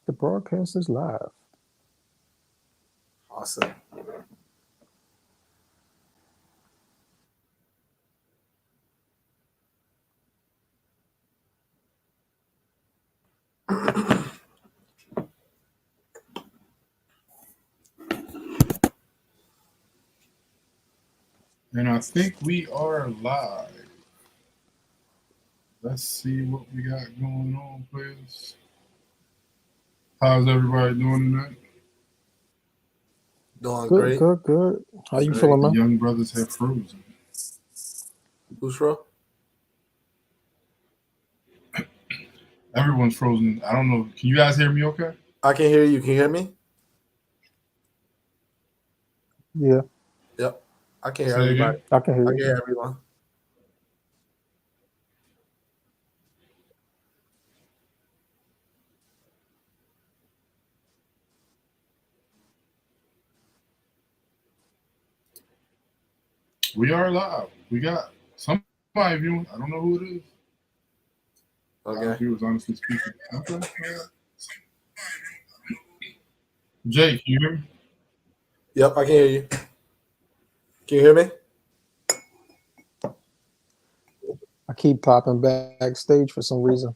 The broadcast is live. Awesome. And I think we are live. Let's see what we got going on, players. How's everybody doing tonight? Doing Good, great. good, good. How you Great. feeling, The man? young brothers have frozen. Who's row? Everyone's frozen. I don't know. Can you guys hear me okay? I can hear you. Can you hear me? Yeah, Yep. I can hear Say everybody. again. I can hear I you. can hear everyone. We are live. We got somebody viewing. I don't know who it is. A lot of Okay. viewers, honestly speaking. Okay. All right. Jay, can you hear me? Yep, I can hear you. Can you hear me? I keep popping backstage for some reason.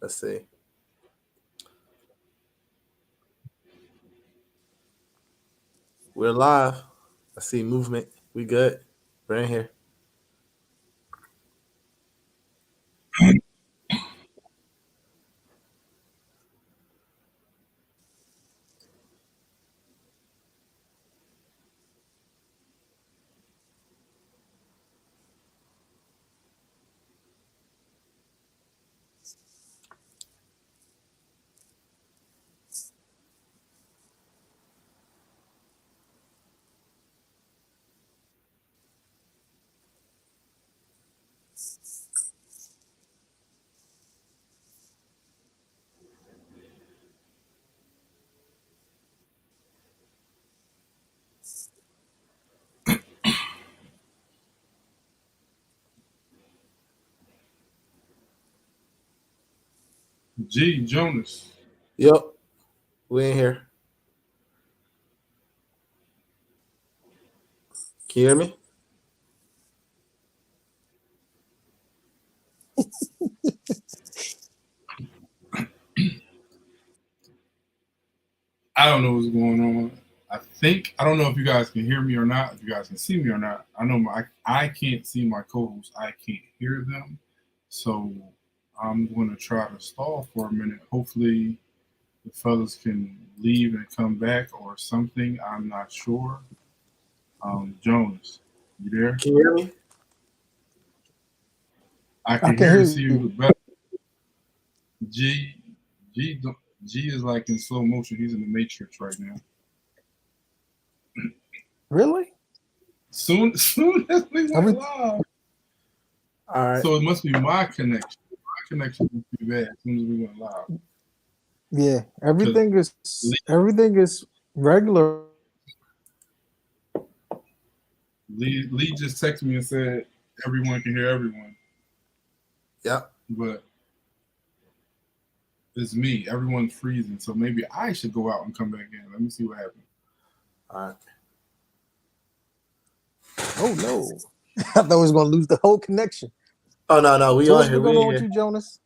Let's see. We're live. I see movement. We good. We're in here. G, Jonas. Yep. We in here. Can you hear me? I don't know what's going on. I don't know if you guys can hear me or not, if you guys can see me or not. I know I can't see my co-hosts. I can't hear them. So I'm going to try to stall for a minute. Hopefully the fellas can leave and come back or something. I'm not sure. Jones, you there? Can you hear me? I I can can hear hear and see you. you better. G, G, G is like in slow motion. He's in the matrix right now. Really? Soon as we Every went live. All right. So it must be my connection. My connection must be bad as soon as we went live. yeah, Because everything is regular. Lee just texted me and said everyone can hear everyone, Yep. but it's me. Everyone's freezing, so maybe I should go out and come back in. Let me see what happens. All right. Oh no! I thought we was gonna lose the whole connection. Oh no, we So on what's here. been going We on in with here. you, Jonas?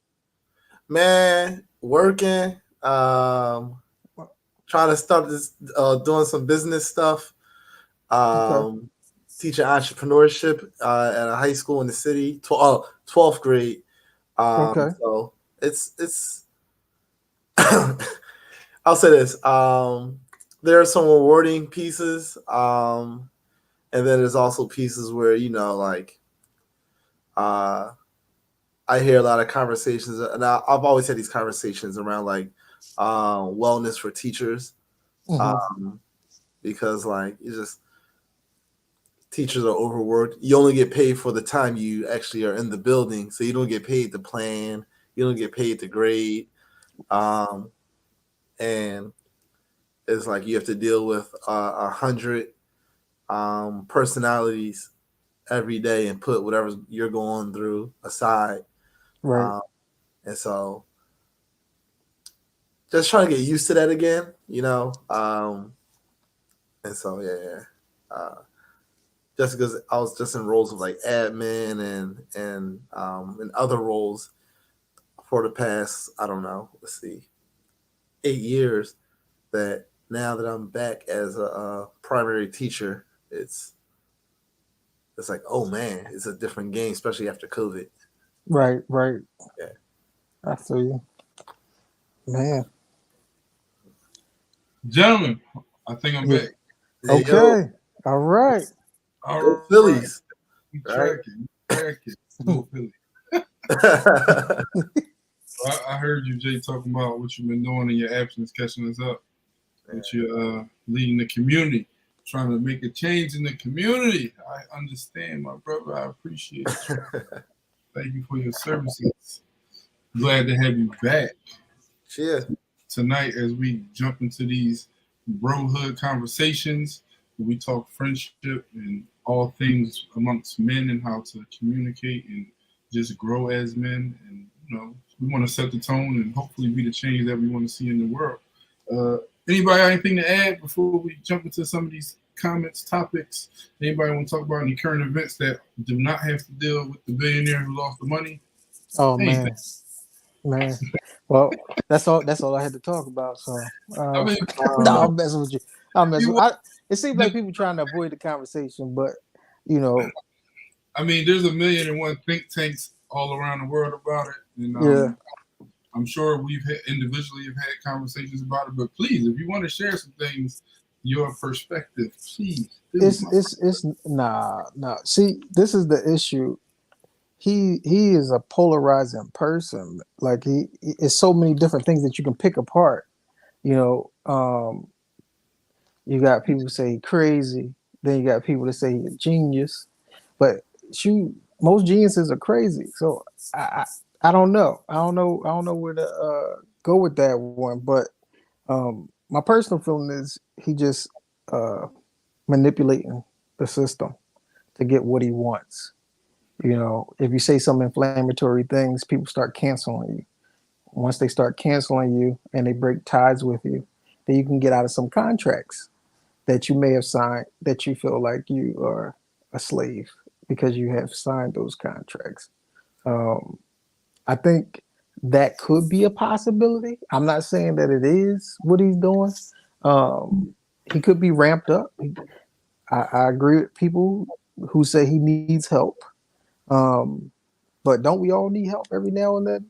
Man, working. Trying to start this doing some business stuff. Okay, Um teaching entrepreneurship at a high school in the city, 12th grade. okay. So it's I'll say this. There are some rewarding pieces, and then there's also pieces where like uh, I hear a lot of conversations, and I've always had these conversations around like wellness for teachers, Hmm. um, because like it's just teachers are overworked. You only get paid for the time you actually are in the building, so you don't get paid to plan, you don't get paid to grade, um, and it's like you have to deal with 100 personalities every day and put whatever you're going through aside. Right. And so just trying to get used to that again, you know. And so yeah. Just because I was just in roles of like admin and other roles for the past, I don't know, let's see, 8 years, that now that I'm back as a primary teacher, it's like, oh man, it's a different game, especially after COVID. Right. Right. Yeah. I feel you, man. Gentlemen, I think I'm Yeah. back. There you go. Okay. All right. All Go right. Phillies. We Right. tracking. Go Philly. I heard you, Jay, talking about what you've been doing in your absence, catching us up. That you're leading the community, trying to make a change in the community. I understand, my brother. I appreciate you. Thank you for your services. Glad to have you back Cheers. tonight as we jump into these brohood conversations. We talk friendship and all things amongst men and how to communicate and just grow as men. And, you know, we want to set the tone and hopefully be the change that we want to see in the world. Anybody got anything to add before we jump into some of these comments, topics? Anybody want to talk about any current events that do not have to deal with the billionaire who lost the money? Oh Anything. man. Well, that's all I had to talk about. So I mean, no, I'm messing with you. you It seems like people trying to avoid the conversation, but you know, I mean, there's a million and one think tanks all around the world about it, and yeah. I'm sure we've individually have had conversations about it. But please, if you want to share some things, your perspective, please. It's nah. See, this is the issue. He is a polarizing person. Like it's so many different things that you can pick apart. You know, you got people say he crazy. Then you got people that say he's a genius. But most geniuses are crazy. So I don't know. I don't know where to go with that one. But my personal feeling is he just manipulating the system to get what he wants. You know, if you say some inflammatory things, people start canceling you. Once they start canceling you and they break ties with you, then you can get out of some contracts that you may have signed that you feel like you are a slave because you have signed those contracts. I think that could be a possibility. I'm not saying that it is what he's doing. He could be ramped up. I agree with people who say he needs help. But don't we all need help every now and then?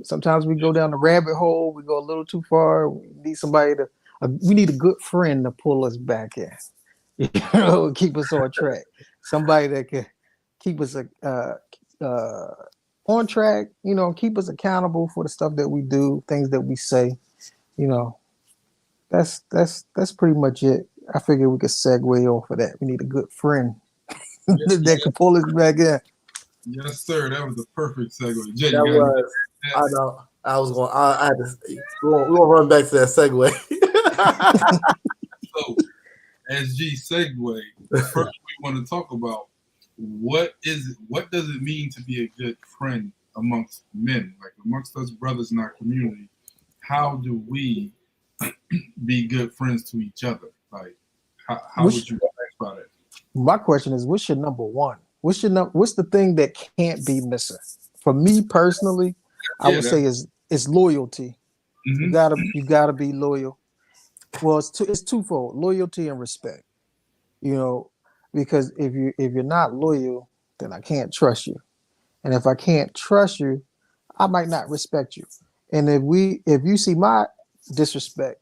Sometimes we go down the rabbit hole. We go a little too far. We need somebody we need a good friend to pull us back in, you know, keep us on track. Somebody that can keep us on track, you know, keep us accountable for the stuff that we do, things that we say. You know, that's pretty much it. I figure we could segue off of that. We need a good friend that can pull us back in. Yes, sir. That was the perfect segue. Jay, That was. I know. I was going. I had to. We'll run back to that segue. So, as G segue, first we want to talk about what does it mean to be a good friend amongst men, like amongst us brothers in our community? How do we be good friends to each other? Like, how would you ask about it? My question is, what's your number one? What's the thing that can't be missing? For me personally, I would say it's loyalty. Mm-hmm. You gotta be loyal. Well, it's twofold: loyalty and respect. You know, because if you're not loyal, then I can't trust you, and if I can't trust you, I might not respect you. And if you see my disrespect,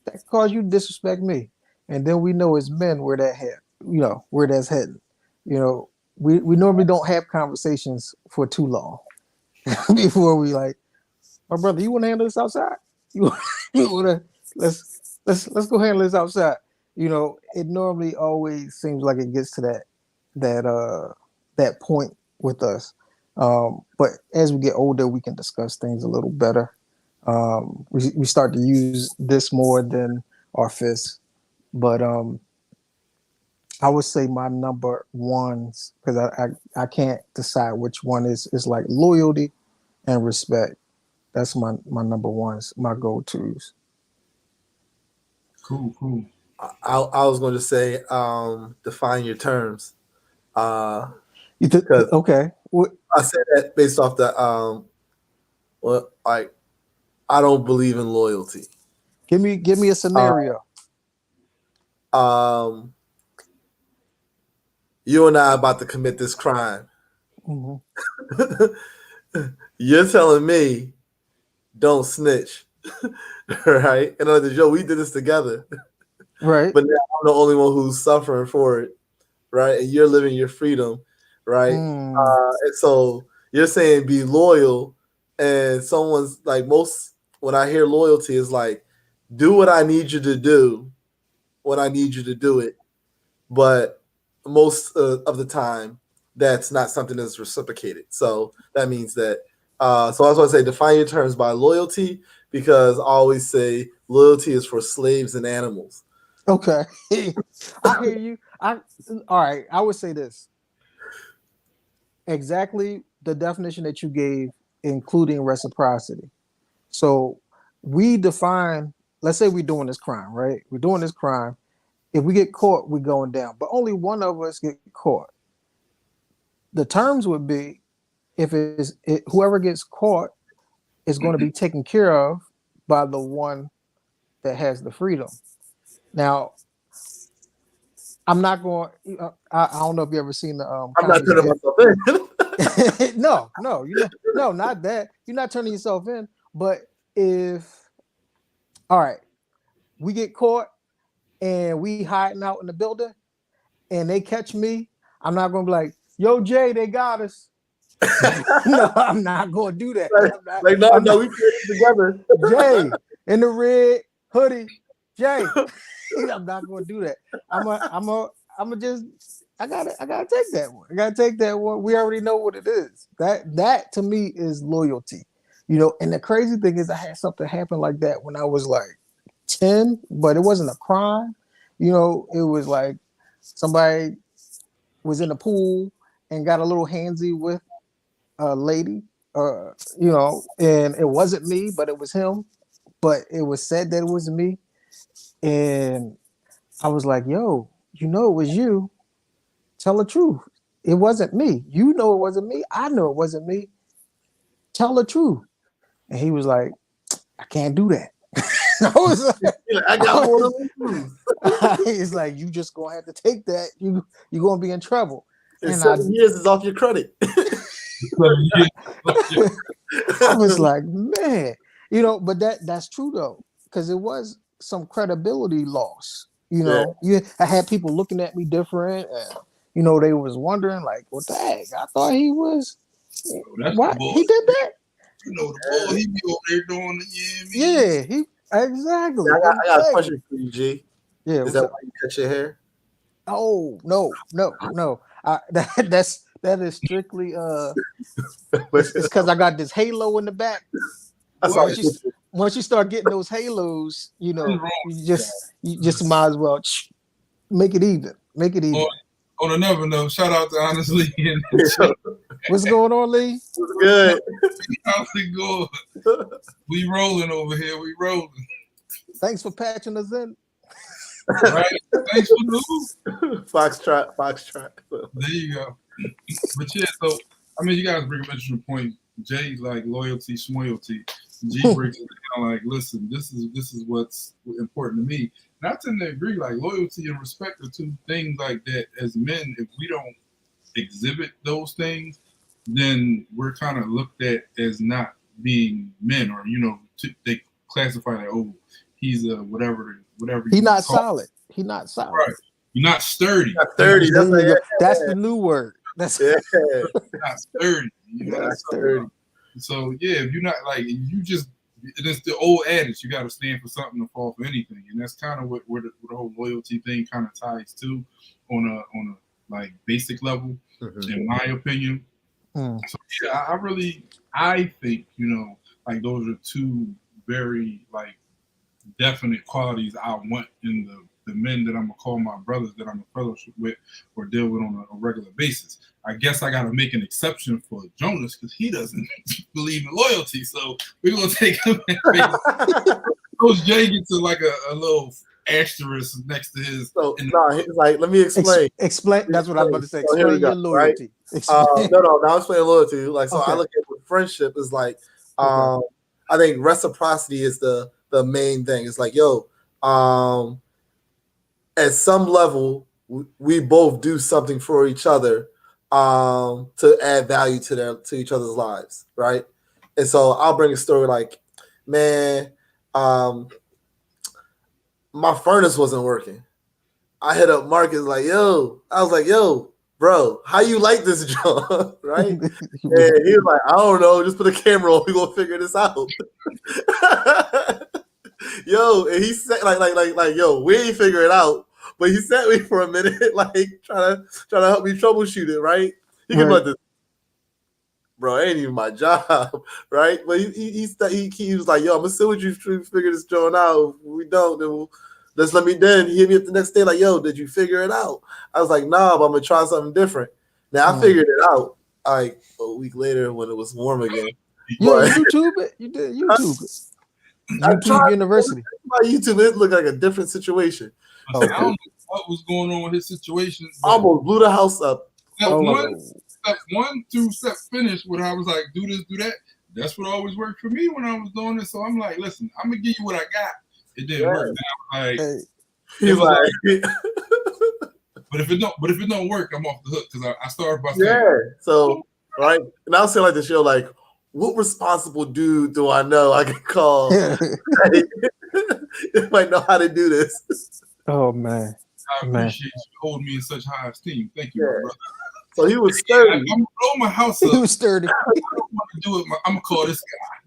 that cause you to disrespect me, and then we know as men where that head, you know, where that's heading. You know, we normally don't have conversations for too long before we like, my brother, you want to handle this outside? You want to let's go handle this outside. You know, it normally always seems like it gets to that point with us. But as we get older, we can discuss things a little better. We start to use this more than or fists. But I would say my number ones, because I can't decide which one is like loyalty and respect. That's my number ones, my go tos. Cool, cool. I was going to say define your terms. Because Okay. What? I said that based off the well, like I don't believe in loyalty. Give me a scenario. Um, you and I are about to commit this crime. Mhm. You're telling me don't snitch, right? And other yo, we did this together, Right. but now I'm the only one who's suffering for it, right? And you're living your freedom, right? Mm. And so you're saying be loyal, and someone's like most when I hear loyalty is like do what I need you to do when I need you to do it, but most of the time that's not something that's reciprocated. So that means that. So I was going to say define your terms by loyalty because I always say loyalty is for slaves and animals. Okay. I hear you. All right. I would say this exactly the definition that you gave, including reciprocity. So we define. Let's say we're doing this crime, right? We're doing this crime. If we get caught, we're going down. But only one of us get caught. The terms would be whoever gets caught is going to be taken care of by the one that has the freedom. Now, I'm not going. I don't know if you ever seen the I'm not comedy turning skit. myself in. No, no, not that. You're not turning yourself in. But if all right, we get caught and we hiding out in the building, and they catch me, I'm not going to be like, "Yo, Jay, they got us." No, I'm not going to do that. No, I'm no, not we put it together. Jay in the red hoodie. Jay, I'm not going to do that. I'm a just. I gotta take that one. I gotta take that one. We already know what it is. That to me is loyalty. And the crazy thing is I had something happen like that when I was like 10, but it wasn't a crime. It was like somebody was in the pool and got a little handsy with a lady, and it wasn't me, but it was him. But it was said that it was me. And I was like, yo, it was you. Tell the truth. It wasn't me. You know it wasn't me. I know it wasn't me. Tell the truth. And he was like, I can't do that. I was like, I got more to lose. he's like, you just gonna have to take that. You're gonna be in trouble. And And 7 years is off your credit. I was like, man, but that's true though, because it was some credibility loss. I had people looking at me different, and they was wondering like, what the heck? I thought he was. That's the What boy. he did that? The boy, he be over there doing it. Yeah, he exactly. I got a Exactly. question for you, G. Yeah, Is that why you cut your hair? Oh no. That is strictly it's because I got this halo in the back. Once you start getting those halos, you just might as well make it even. Make it even. On another note, shout out to Honest-Leigh. What's going on, Lee? What's good? How's it going? We rolling over here. We rolling. Thanks for patching us in. Right. Thanks for the Foxtrot. There you go. But yeah, so you guys bring up an interesting point. Jay's like loyalty, smoyalty. G breaks it down like, listen, this is what's important to me. And I tend to agree, like loyalty and respect are two things like that. As men, if we don't exhibit those things, then we're kind of looked at as not being men, or they classify that, oh, he's a whatever. He's not solid. He's not solid. Right. You're not sturdy. Not 30. That's the new word. That's not sturdy. You're not sturdy. So yeah, if you're not like you just, it's the old adage, you got to stand for something to fall for anything, and that's kind of where the whole loyalty thing kind of ties to, on a like basic level, in my opinion. So yeah, I think like those are two very like definite qualities I want in the men that I'm gonna call my brothers that I'm a fellowship with or deal with on a regular basis. I guess I gotta make an exception for Jonas because he doesn't believe in loyalty. So we're gonna take him at face. Coach J gets like a little asterisk next to his. So no, he's like, let me explain. Explain. That's what I was about to say. So here we Explain go, your loyalty. right? Explain. No, now explain loyalty. Like, so Okay. I look at with friendship is like, Okay. I think reciprocity is the main thing. It's like, yo, at some level, we both do something for each other, to add value to each other's lives, right? And so I'll bring a story like, man, my furnace wasn't working. I hit up Marcus like, yo, I was like, yo, bro, how you like this job, right? And he was like, I don't know, just put a camera on, we gonna figure this out. Yo, and he said like, yo, we ain't figure it out. But he sat me for a minute, like trying to help me troubleshoot it, right? He came like this, bro, it ain't even my job, right? But he was like, yo, I'm gonna sit with you to figure this joint out. If we don't, then let's let me then. He hit me up the next day, like, yo, did you figure it out? I was like, nah, but I'm gonna try something different. Now I figured it out like a week later when it was warm again. Yeah, you YouTube it. You did YouTube it. YouTube University. My YouTube, it looked like a different situation. I don't know what was going on with his situation. Almost blew the house up. Step one through step finish, when I was like, do this, do that. That's what always worked for me when I was doing it. So I'm like, listen, I'm gonna give you what I got. It didn't work. Now, like, he's like, but if it don't work, I'm off the hook because I started by saying, So right, and I was saying like the show, like, what responsible dude do I know I can call? If I know how to do this. Oh man. I appreciate you holding me in such high esteem. Thank you, my brother. So he was sturdy. I'm gonna blow my house up. He was sturdy. I don't want to do it. I'm gonna call this guy.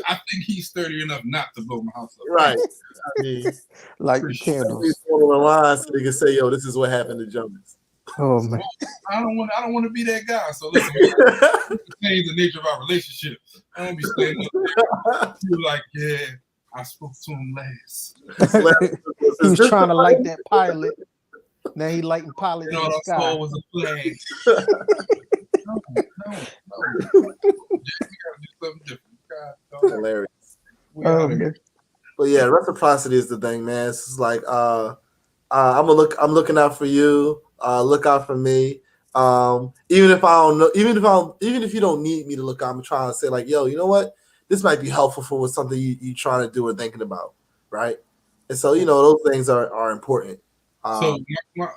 I think he's sturdy enough not to blow my house up. Right. I mean, like the candles. He's on the line so they can say, "Yo, this is what happened to Jonas." Oh man. I don't want to be that guy. So listen, change the nature of our relationship. I don't be staying up there. You're like, yeah, I spoke to him last. He was trying to light that pilot. Now he lighting pilot in the sky. All was a flag. No. We gotta do something different. God, hilarious. But yeah, reciprocity is the thing, man. It's just like I'm looking out for you. Look out for me. Even if I don't know, even if you don't need me to look out, I'm trying to say like, yo, you know what? This might be helpful for something you trying to do or thinking about, right? And so those things are important. So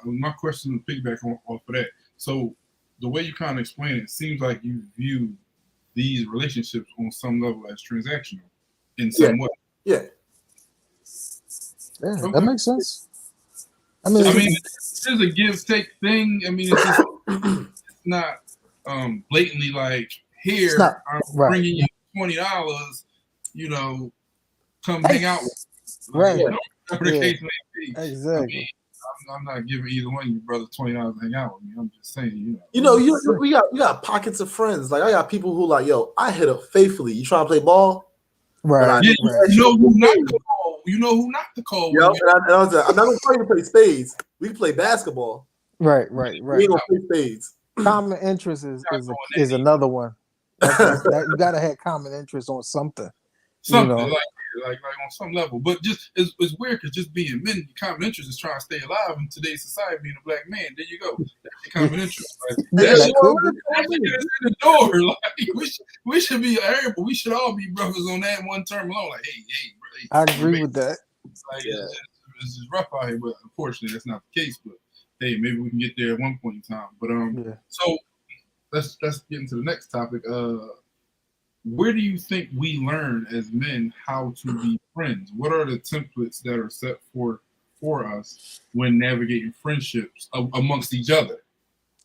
my question to piggyback off of that. So the way you kind of explain it seems like you view these relationships on some level as transactional in some way. Yeah. Yeah, okay. That makes sense. I mean, it's a give-take thing. I mean, it's not blatantly like, here, I'm bringing you $20, come hang out with me. Right. Whatever the case may be. Exactly. I mean, I'm not giving either one of you brothers $20 to hang out with me. I'm just saying, we got pockets of friends. Like I got people who like, yo, I hit up faithfully. You trying to play ball? Right. Yeah, you know who not to call. You know who not to call. Yo, and I was like, I'm not gonna play to play spades. We can play basketball. Right. We ain't gonna play spades. Common interest is another one. You gotta have common interest on something. Something like on some level, but just it's weird because just being men, your common interest is trying to stay alive in today's society. Being a black man, there you go. That's your common interest. Like, that's in the door. Like we should be but we should all be brothers on that one term alone. Like, hey, bro. I agree with that. Like, it's just rough out here, but unfortunately, that's not the case. But hey, maybe we can get there at one point in time. But so let's get into the next topic. Where do you think we learn as men how to be friends? What are the templates that are set for us when navigating friendships amongst each other?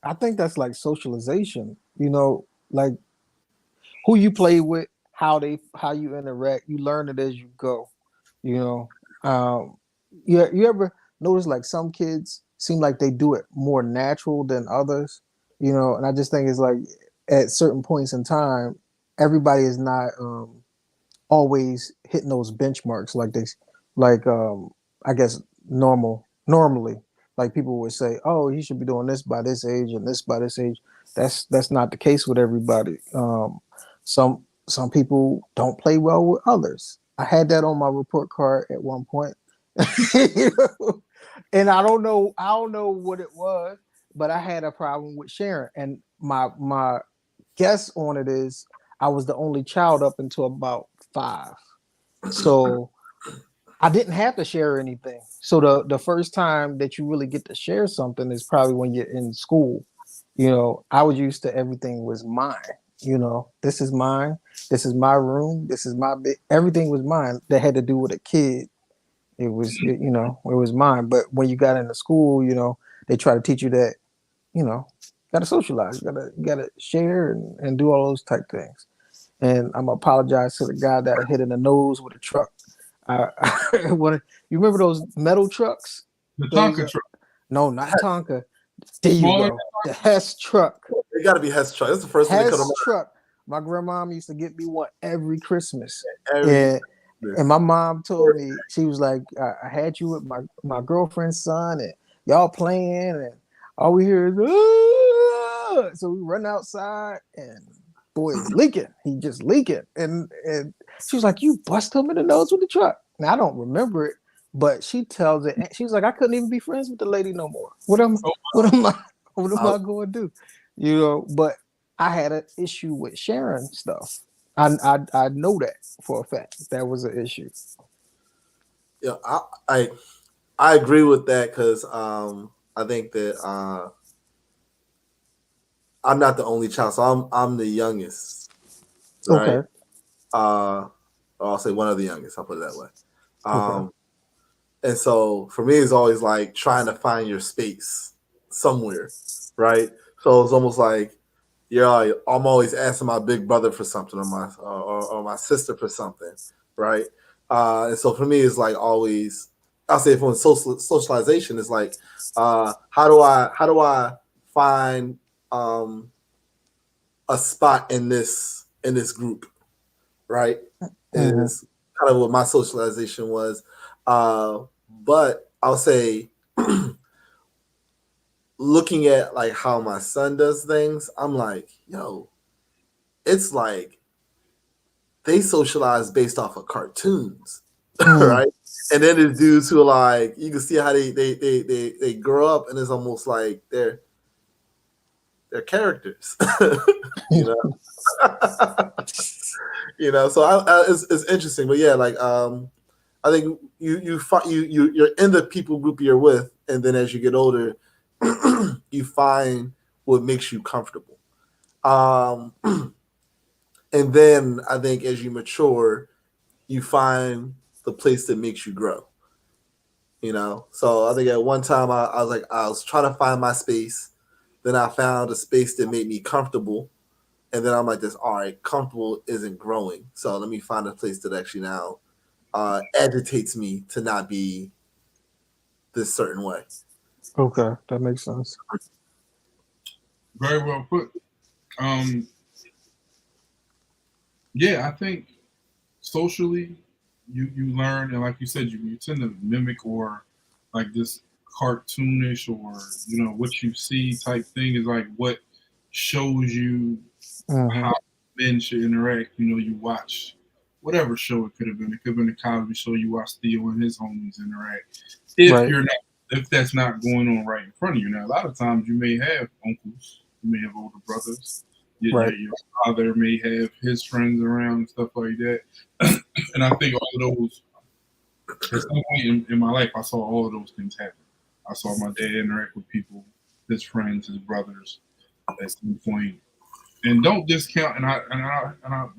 I think that's like socialization, like who you play with, how you interact, you learn it as you go, you ever notice like some kids seem like they do it more natural than others, and I just think it's like at certain points in time, everybody is not always hitting those benchmarks like this, like I guess normally, like people would say, oh, you should be doing this by this age and this by this age. That's not the case with everybody. Some people don't play well with others. I had that on my report card at one point. You know? And I don't know what it was, but I had a problem with sharing. And my guess on it is I was the only child up until about 5. So I didn't have to share anything. So the first time that you really get to share something is probably when you're in school. You know, I was used to everything was mine. You know, this is mine. This is my room. This is my bed. Everything was mine that had to do with a kid. It was mine. But when you got into school, they try to teach you that, gotta socialize, you gotta share and do all those type things. And I'm gonna apologize to the guy that I hit in the nose with a truck. You remember those metal trucks? The Those, Tonka truck. no, not Tonka. There you Smaller go. The Hess truck. It got to be Hess truck. That's the first thing that comes to Hess mind. truck. My grandmom used to get me one every Christmas. Every And my mom told me, she was like, I had you with my girlfriend's son, and y'all playing, and all we hear is, "Ah!" So we run outside, and boy, he's leaking. He just leaking. And she was like, you bust him in the nose with the truck. Now, I don't remember it, but she tells it. She was like, I couldn't even be friends with the lady no more. What am I going to do? But I had an issue with sharing stuff. I know that for a fact. That was an issue. Yeah, I agree with that because I think that I'm not the only child, so I'm the youngest, right? Okay. I'll say one of the youngest. I'll put it that way. Okay. And so for me, it's always like trying to find your space somewhere, right? So it's almost like I'm always asking my big brother for something or my sister for something, right? And so for me, it's like always. I'll say from socialization is like, how do I find a spot in this group, right? Mhm. Is kind of what my socialization was. But I'll say, looking at like how my son does things, I'm like, yo, it's like they socialize based off of cartoons, right? And then there's dudes who are like, you can see how they grow up, and it's almost like they're characters, you know. So it's interesting, but yeah, like I think you're in the people group you're with, and then as you get older, you find what makes you comfortable. And then I think as you mature, you find the place that makes you grow. So I think at one time I was trying to find my space. Then I found a space that made me comfortable. And then I'm like this, all right, comfortable isn't growing. So let me find a place that actually now agitates me to not be this certain way. Okay, that makes sense. Very well put. Yeah, I think socially you learn, and like you said, you tend to mimic or like this cartoonish or what you see type thing is like what shows you how men should interact. You watch whatever show it could have been. It could have been a comedy show. You watch Theo and his homies interact. If that's not going on right in front of you. Now, a lot of times you may have uncles, you may have older brothers, your father may have his friends around and stuff like that. And I think all of those, at some point in my life, I saw all of those things happen. I saw my dad interact with people, his friends, his brothers, at some point. And don't discount, and I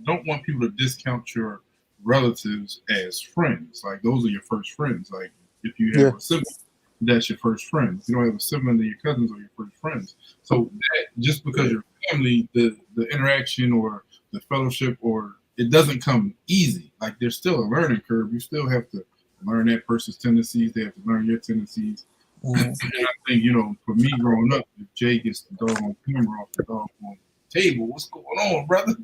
don't want people to discount your relatives as friends. Like those are your first friends. Like if you have a sibling, that's your first friend. If you don't have a sibling, then your cousins are your first friends. So that just because you're family, the interaction or the fellowship or it doesn't come easy. Like there's still a learning curve. You still have to learn that person's tendencies. They have to learn your tendencies. And I think, for me growing up, if Jay gets the dog on camera off the dog on table, what's going on, brother?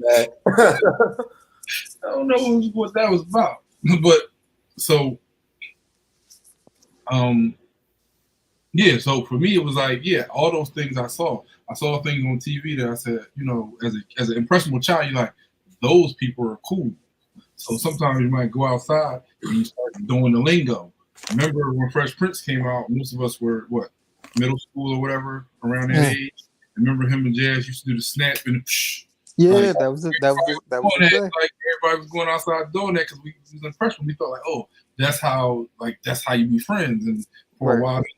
I don't know what that was about. But so um yeah, so for me it was like, yeah, all those things I saw. I saw things on TV that I said, as an impressionable child, you're like, those people are cool. So sometimes you might go outside and you start doing the lingo. Remember when Fresh Prince came out, most of us were what, middle school or whatever, around that Mm. age. Remember him and Jazz used to do the snap and the psh. Like Yeah, that was it. That was doing the that, thing. like everybody was going outside doing that because we was in freshman. We thought like, oh, that's how you be friends. And for a Right. while, that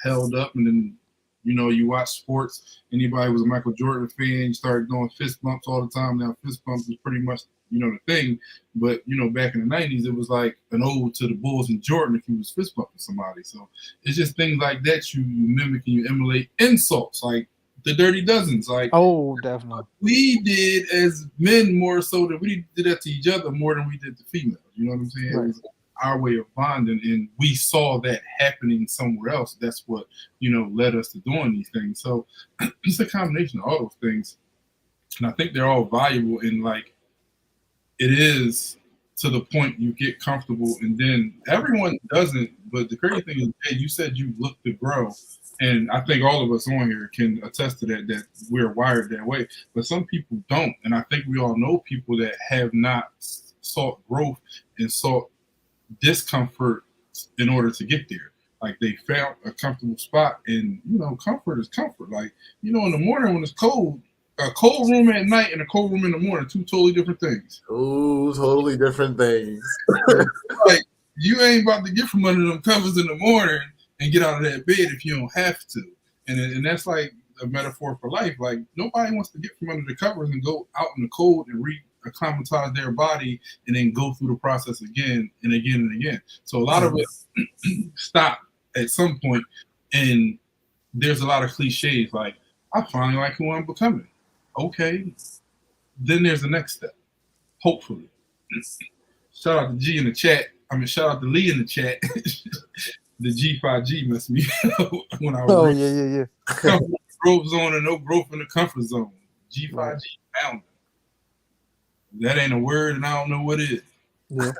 held up, and then you watch sports. Anybody was a Michael Jordan fan, you started doing fist bumps all the time. Now fist bumps is pretty much the thing. But back in the '90s, it was like an ode to the Bulls and Jordan if you was fist bumping somebody. So it's just things like that you mimic and you emulate insults like the Dirty Dozens, like Oh, definitely. we did as men more so that we did that to each other more than we did to females. You know what I'm saying? It Right. was our way of bonding, and we saw that happening somewhere else. That's what led us to doing these things. So it's a combination of all those things, and I think they're all valuable. And like it is to the point you get comfortable, and then everyone doesn't. But the crazy thing is, hey, you said you look to grow, and I think all of us on here can attest to that. That we're wired that way, but some people don't, and I think we all know people that have not sought growth and sought discomfort in order to get there. Like they found a comfortable spot, and comfort is comfort. Like in the morning when it's cold, a cold room at night and a cold room in the morning, two totally different things. Ooh, totally different things. Yeah. Like you ain't about to get from under them covers in the morning and get out of that bed if you don't have to. And that's like a metaphor for life. Like nobody wants to get from under the covers and go out in the cold and acclimatize their body and then go through the process again and again and again. So a lot of it stop at some point, and there's a lot of cliches like I finally like who I'm becoming. Okay, then there's the next step. Hopefully. Shout out to G in the chat. I mean, shout out to Lee in the chat. The G5G messed me up when I was Oh, reading. yeah. Comfort growth zone and no growth in the comfort zone. G5G Right. found it. That ain't a word, and I don't know what it is. Yeah.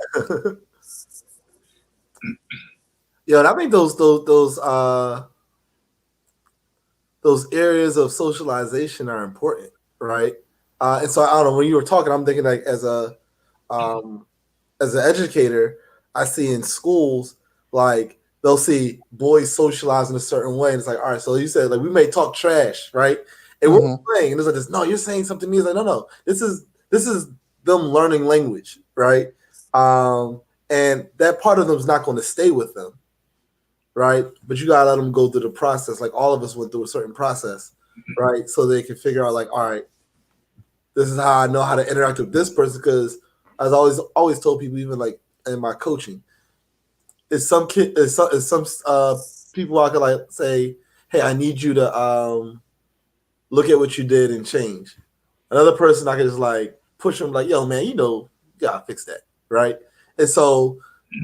Yeah, and I think those areas of socialization are important, right? And so I don't know, when you were talking, I'm thinking like as an educator, I see in schools like they'll see boys socialize in a certain way, and it's like, all right, so you said like we may talk trash, right? And we're Mhm. playing, and it's like this. No, you're saying something to me. It's like, no, this is them learning language, right? And that part of them is not going to stay with them, right? But you gotta let them go through the process. Like all of us went through a certain process, right? So they can figure out like, all right, this is how I know how to interact with this person. Because as I always told people, even like in my coaching, is some people I could like say, hey, I need you to look at what you did and change. Another person I could just like push them like, yo, man, you gotta fix that, right? And so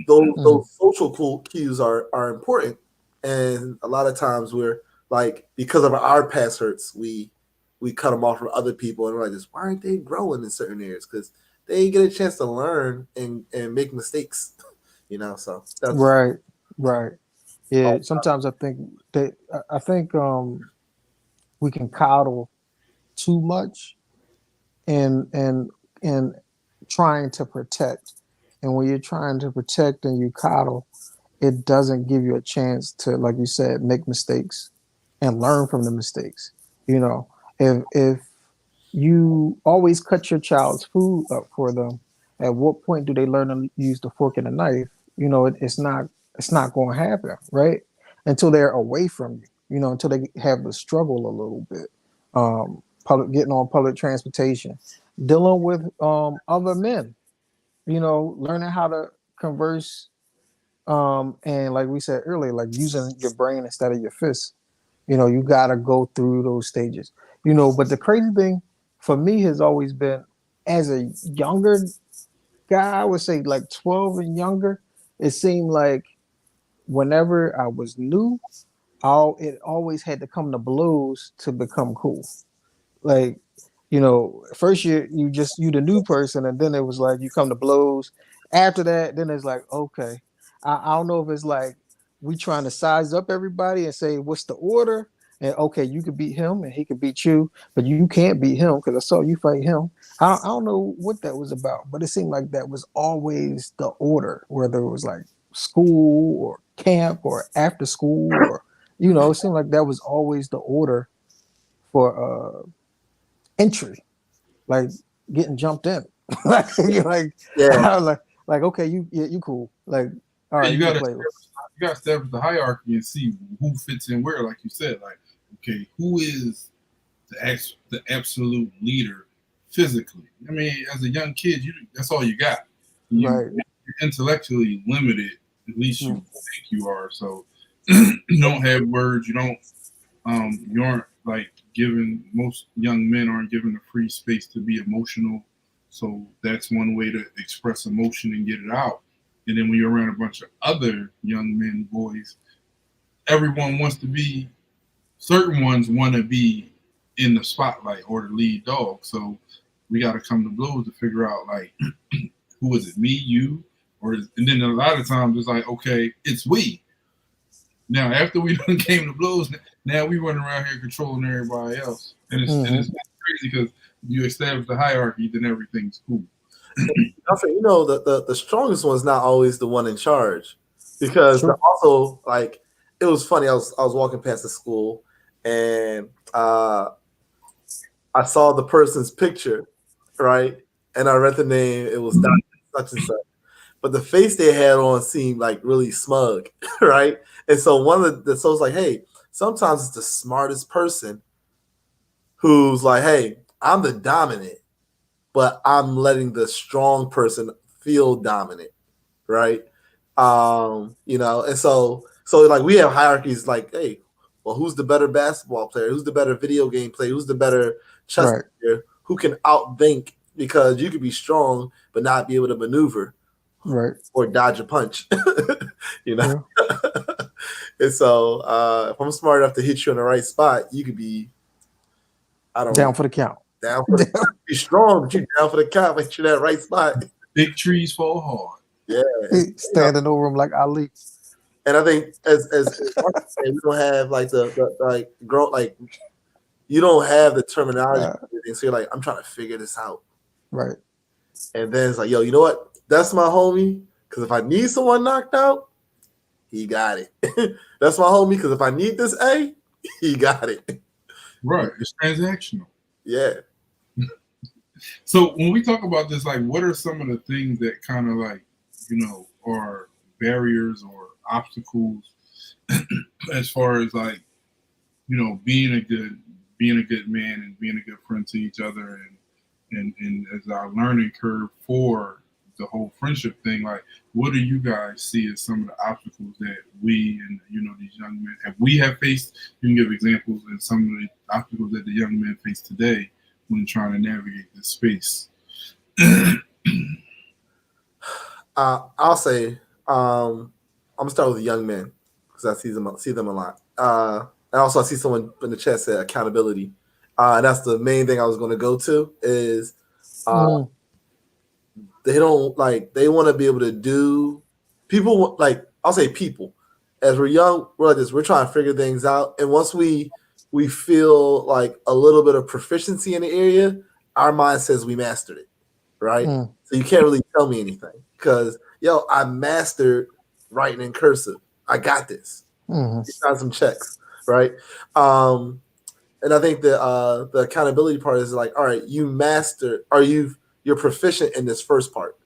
those social cues are important, and a lot of times we're like, because of our past hurts, we cut them off from other people, and we're like, why aren't they growing in certain areas? Because they get a chance to learn and make mistakes, So that's Right. Right. Yeah. Sometimes I think we can coddle too much and trying to protect. And when you're trying to protect and you coddle, it doesn't give you a chance to, like you said, make mistakes and learn from the mistakes. You know, if you always cut your child's food up for them, at what point do they learn to use the fork and the knife? It's not going to happen, right? Until they're away from you. Until they have to struggle a little bit. Getting on public transportation, dealing with other men. Learning how to converse, and like we said earlier, like using your brain instead of your fist. You got to go through those stages. But the crazy thing for me has always been, as a younger guy, I would say like 12 and younger, it seemed like whenever I was new, it always had to come to blows to become cool. Like you know, first you the new person, and then it was like you come to blows. After that, then it's like, okay, I don't know if it's like we trying to size up everybody and say what's the order, and okay, you could beat him and he could beat you, but you can't beat him because I saw you fight him. I don't know what that was about, but it seemed like that was always the order, whether it was like school or camp or after school or you know, it seemed like that was always the order for entry, like getting jumped in. like you're like, Yeah, I was like okay, you cool. Like, all Yeah, right, you can play. you got to establish the hierarchy and see who fits in where. Like you said, like okay, who is the absolute leader physically? I mean, as a young kid, that's all you got. Right. You're intellectually limited. At least you Mm, think you are. So you don't have words. You aren't like given. Most young men aren't given the free space to be emotional. So that's one way to express emotion and get it out. And then when you're around a bunch of other young men, boys, everyone wants to be. Certain ones want to be in the spotlight or the lead dog. So we got to come to blows to figure out like who is it, me, you, and then a lot of times it's like okay, it's we. Now, after we done came to blows, now we run around here controlling everybody else, and it's crazy because you establish the hierarchy, then everything's cool. also, you know, the strongest one's not always the one in charge, because true. also like it was funny. I was walking past the school, and I saw the person's picture, right, and I read the name. It was Dr. such and such, but the face they had on seemed like really smug, right? And so one of so it's like, hey, sometimes it's the smartest person who's like, hey, I'm the dominant, but I'm letting the strong person feel dominant, right? You know, and so like we have hierarchies like, hey, well, who's the better basketball player? Who's the better video game player? Who's the better chess Right. player? Who can outthink? Because you could be strong but not be able to maneuver Right. or dodge a punch, you know. Yeah. And so if I'm smart enough to hit you in the right spot, you could be, I don't know, Down for the count. down for the count. Be strong, but you down for the count, hit you in that right spot. Big trees fall hard. Yeah. Standing over him like Ali. And I think as we don't have like the like grow like you don't have the terminology for everything. So you're like, I'm trying to figure this out. Right. And then it's like, yo, you know what? That's my homie. Because if I need someone knocked out, he got it. That's my homie. Because if I need this A, he got it. Right. It's transactional. Yeah. So when we talk about this, like, what are some of the things that kind of like, are barriers or obstacles as far as like, being a good man and being a good friend to each other and as our learning curve for the whole friendship thing, like what do you guys see as some of the obstacles that we and these young men have faced? You can give examples and some of the obstacles that the young men face today when trying to navigate this space. I'll say I'm gonna start with the young men because I see them a lot. And also I see someone in the chat said accountability. And that's the main thing I was going to go to is they don't like, they want to be able to do people like, I'll say people as we're young, we're like this, we're trying to figure things out. And once we feel like a little bit of proficiency in the area, our mind says we mastered it. Right. So you can't really tell me anything because I mastered writing in cursive. I got this. Got some checks. Right. And I think the accountability part is like, all right, you're proficient in this first part,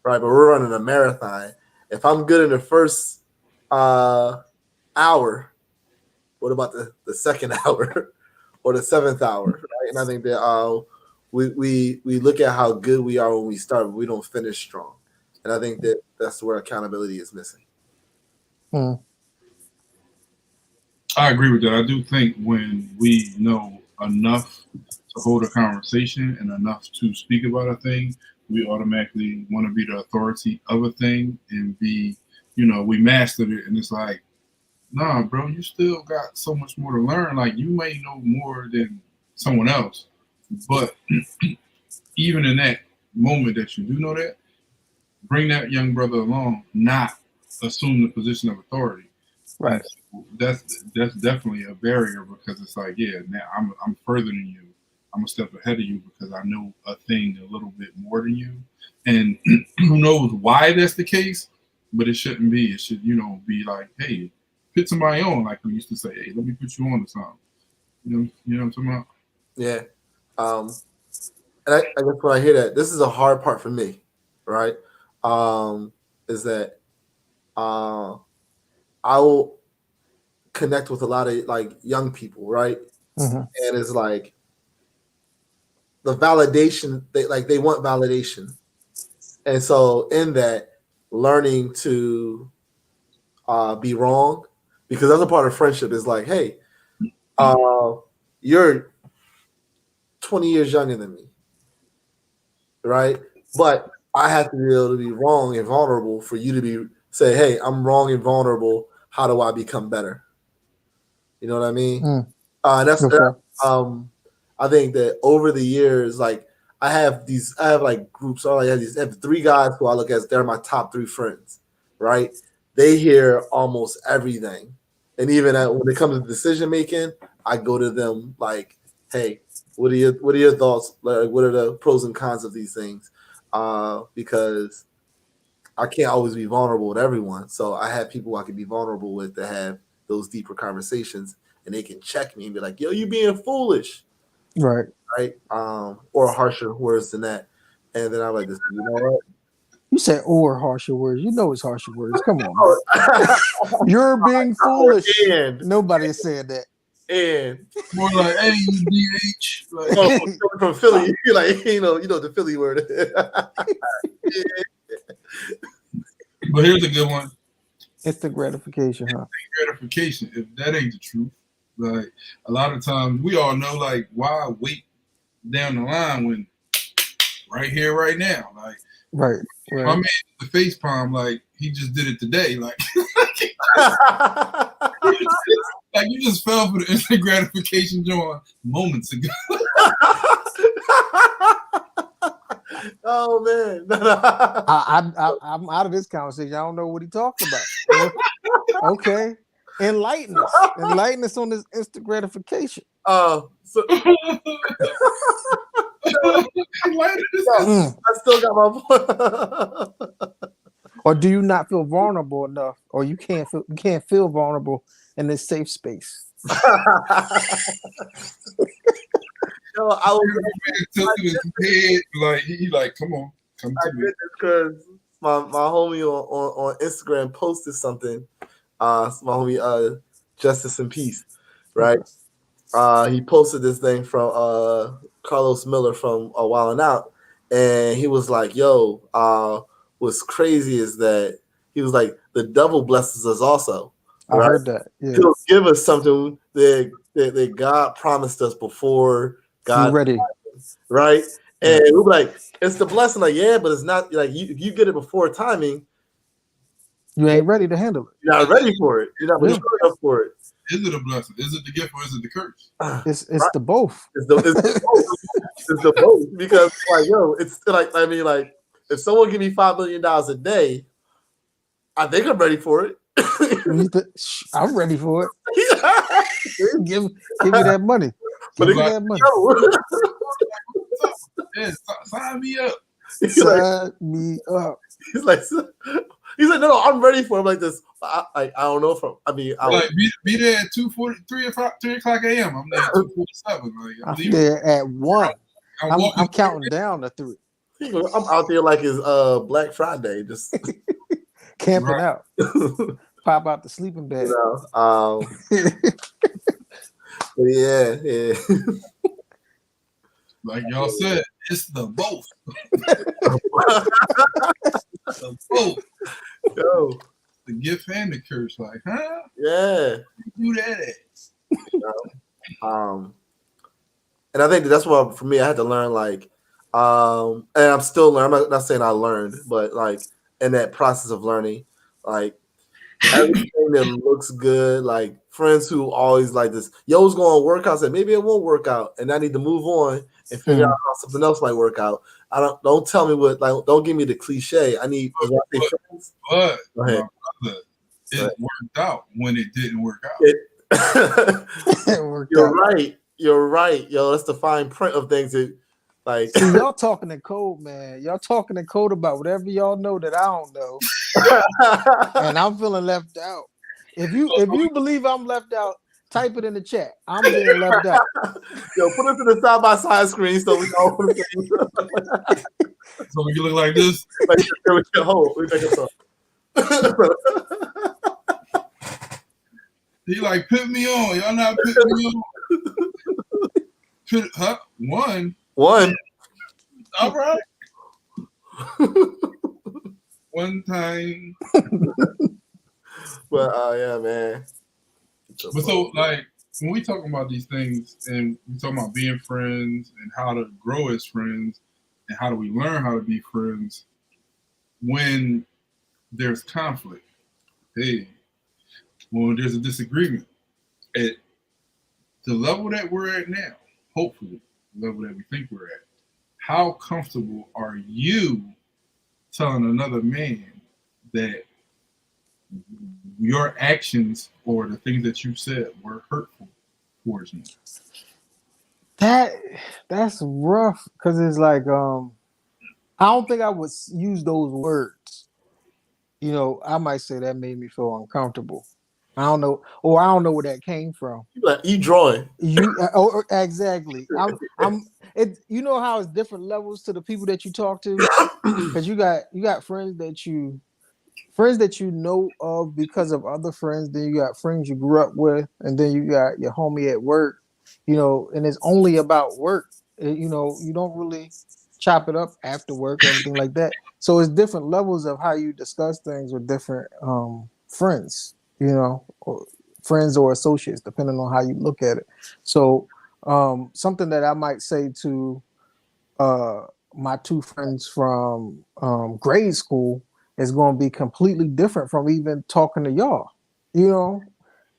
right? But we're running a marathon. If I'm good in the first hour, what about the second hour or the seventh hour, right? And I think that we look at how good we are when we start, but we don't finish strong. And I think that's where accountability is missing. I agree with that. I do think when we know enough to hold a conversation and enough to speak about a thing, we automatically want to be the authority of a thing and be, we mastered it. And it's like, nah, bro, you still got so much more to learn. Like you may know more than someone else, But even in that moment that you do know that, bring that young brother along, not assume the position of authority. Right. And so that's definitely a barrier because it's like, yeah, now I'm further than you. I'm a step ahead of you because I know a thing a little bit more than you. And who knows why that's the case, but it shouldn't be. It should, be like, hey, put somebody on, like we used to say, hey, let me put you on to something. You know what I'm talking about? Yeah. And I guess when I hear that, this is a hard part for me, right? Is that I will connect with a lot of like young people, right? Mm-hmm. And it's like the validation, they want validation. And so in that, learning to be wrong, because that's a part of friendship is like, hey, you're 20 years younger than me, right? But I have to be able to be wrong and vulnerable for you to say, hey, I'm wrong and vulnerable. How do I become better? You know what I mean? Mm. That's Okay. I think that over the years, like I have like groups. I have 3 guys who I look at as they're my top 3 friends, right? They hear almost everything, and even when it comes to decision making, I go to them like, hey, what are your thoughts? Like, what are the pros and cons of these things? Because I can't always be vulnerable with everyone, so I have people I can be vulnerable with to have those deeper conversations, and they can check me and be like, "Yo, you being foolish." Right. Right? Or harsher words than that. And then I'm like, this, you know what? You said or harsher words. You know it's harsher words. Come on, man. You're being foolish. And Nobody has said that. More like, hey, you DH. Like, from Philly, like you know the Philly word. but here's a good one. Instant gratification, huh? Gratification. If that ain't the truth, like a lot of times we all know, like, why wait down the line when right here, right now, like. Right. My man, the face palm, like he just did it today. Like, like you just fell for the instant gratification joint moments ago. Oh man, I'm out of this conversation. I don't know what he talked about. Okay, enlighten us on this instant gratification. so, I still got my point. Or do you not feel vulnerable enough, or you can't feel vulnerable in this safe space? Yo, I was like he like, come on, come to me. Because my homie on Instagram posted something. My homie Justice and Peace, right? He posted this thing from Carlos Miller from A While and Out, and he was like, "Yo, what's crazy is that he was like, the devil blesses us also. I Right? heard that. Yeah. He'll give us something that God promised us before God, you ready, right? And we're like, it's the blessing, like, yeah, but it's not like if you get it before timing, you ain't ready to handle it. You're not ready for it. You're not mature enough for it. Is it a blessing? Is it the gift or is it the curse? It's the both. It's the both. It's the both, because like, yo, it's like, I mean, like, if someone give me $5 million a day, I think I'm ready for it. I'm ready for it. give me that money. Give me that money. Yeah, sign me up. Sign me up. He's like, no, I'm ready for it. I'm like this. I don't know if I mean, like be there at 3 o'clock a.m. I'm there at 2:47. Like, I'm there at 1. I'm counting down to 3. I'm out there like it's Black Friday, just camping out. Pop out the sleeping bag. Yeah. Like y'all said, it's the both. The both. Yo. The gift and the curse. Like, huh? Yeah. You do that. And I think that's what for me I had to learn, like, and I'm still learning. I'm not saying I learned, but like in that process of learning, like everything that looks good, like friends who always like this. Yo, it's going to work out. I said maybe it won't work out, and I need to move on and figure out how something else might work out. Don't tell me what, like, don't give me the cliche. I need friends. But Go ahead. my brother, it worked out when it didn't work out. You're right. Yo, that's the fine print of things that, like. See, y'all talking in code, man. Y'all talking in code about whatever y'all know that I don't know, and I'm feeling left out. If you believe I'm left out, type it in the chat. I'm being left out. Yo, put it to the side by side screen so we know. So we can look like this. He like, put me on. Y'all not putting me on. One. All right. One time. But yeah, man. But so, like, when we talking about these things and we talking about being friends and how to grow as friends and how do we learn how to be friends when there's conflict, when there's a disagreement, at the level that we're at now, hopefully the level that we think we're at, how comfortable are you telling another man that your actions or the things that you said were hurtful towards me? That's rough because it's like I don't think I would use those words. You know, I might say that made me feel uncomfortable. I don't know, or I don't know where that came from. You drawing? Exactly. I'm. It. You know how it's different levels to the people that you talk to, because you got friends that you know of because of other friends. Then you got friends you grew up with, and then you got your homie at work. You know, and it's only about work. You know, you don't really chop it up after work or anything like that. So it's different levels of how you discuss things with different friends. You know, or friends or associates, depending on how you look at it. So something that I might say to my two friends from grade school is going to be completely different from even talking to y'all, you know,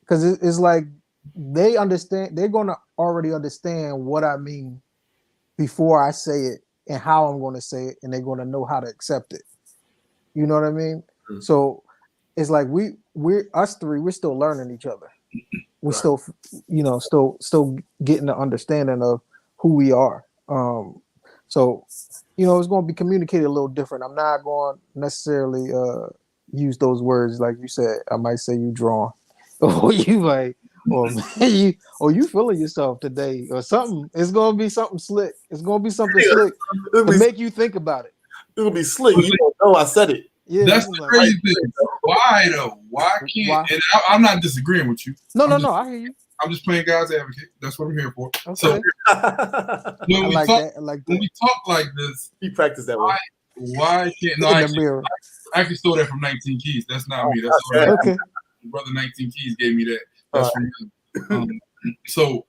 because it's like they're going to already understand what I mean before I say it and how I'm going to say it, and they're going to know how to accept it. You know what I mean? Mm-hmm. So it's like we're us three, we're still learning each other. We're still, you know, still getting the understanding of who we are. So, you know, it's going to be communicated a little different. I'm not going to necessarily use those words like you said. I might say you drawn, or you like, or you feeling yourself today, or something. It's going to be something slick. It's going to be something slick to make you think about it. It'll be slick. You don't know I said it. Yeah, that's the crazy thing. Why though? Why can't? Why? And I'm not disagreeing with you. No, I hear you. I'm just playing God's advocate. That's what I'm here for. Okay. So when we talk like this, you practice that way. Why can't? No, I actually stole that from 19 Keys. That's not me. That's okay. Brother 19 Keys gave me that. That's from him. So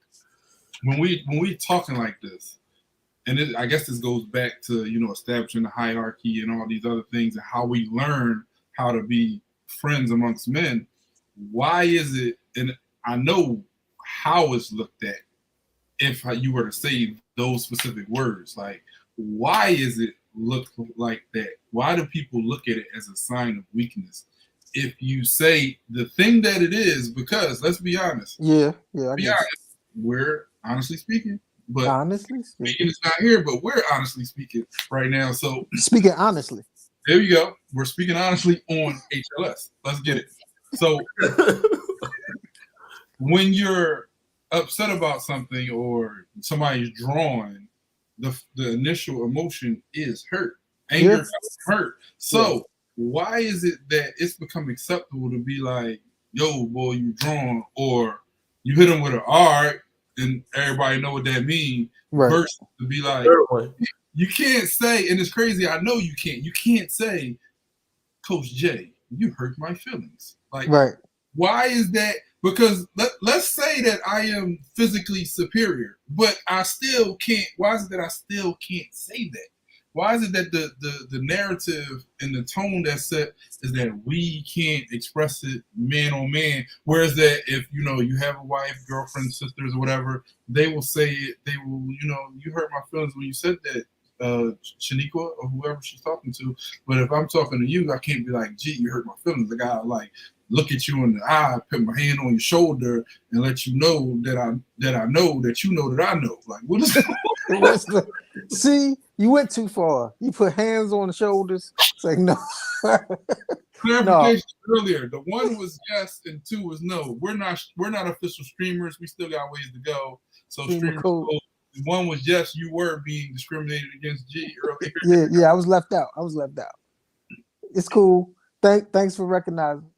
when we talking like this, and I guess this goes back to, you know, establishing the hierarchy and all these other things and how we learn how to be friends amongst men. Why is it? And I know how it's looked at if you were to say those specific words. Like, why is it look like that? Why do people look at it as a sign of weakness if you say the thing that it is? Because let's be honest. Yeah. Be honest. We're honestly speaking. But honestly speaking is not here, but we're honestly speaking right now. So speaking honestly. There you go. We're speaking honestly on HLS. Let's get it. So when you're upset about something or somebody's drawn, the initial emotion is hurt. Anger is hurt. So why is it that it's become acceptable to be like, yo, boy, you drawn, or you hit them with an R and everybody know what that means, versus to be like, you can't say, and it's crazy, I know you can't say, Coach J, you hurt my feelings. Like, why is that? Because let's say that I am physically superior, but I still can't. Why is it that I still can't say that? Why is it that the narrative and the tone that's set is that we can't express it man on man? Whereas that if you have a wife, girlfriend, sisters, or whatever, they will say it. They will, you hurt my feelings when you said that, Shaniqua or whoever she's talking to. But if I'm talking to you, I can't be like, gee, you hurt my feelings. I gotta like look at you in the eye, put my hand on your shoulder, and let you know that I know that you know that I know. Like, what is that? See, you went too far. You put hands on the shoulders. It's like no. Clarification earlier. The one was yes and two was no. We're not official streamers. We still got ways to go. So streamers. One was yes, you were being discriminated against G earlier. Yeah, I was left out. It's cool. Thanks for recognizing.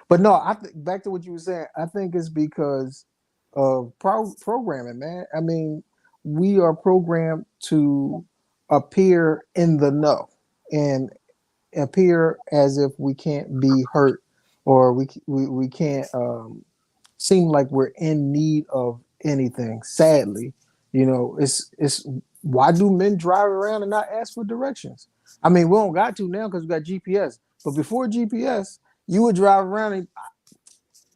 But no, back to what you were saying. I think it's because of programming, man. I mean, we are programmed to appear in the know and appear as if we can't be hurt or we can't seem like we're in need of anything. Sadly, it's why do men drive around and not ask for directions? I mean, we don't got to now because we got GPS. But before GPS, you would drive around and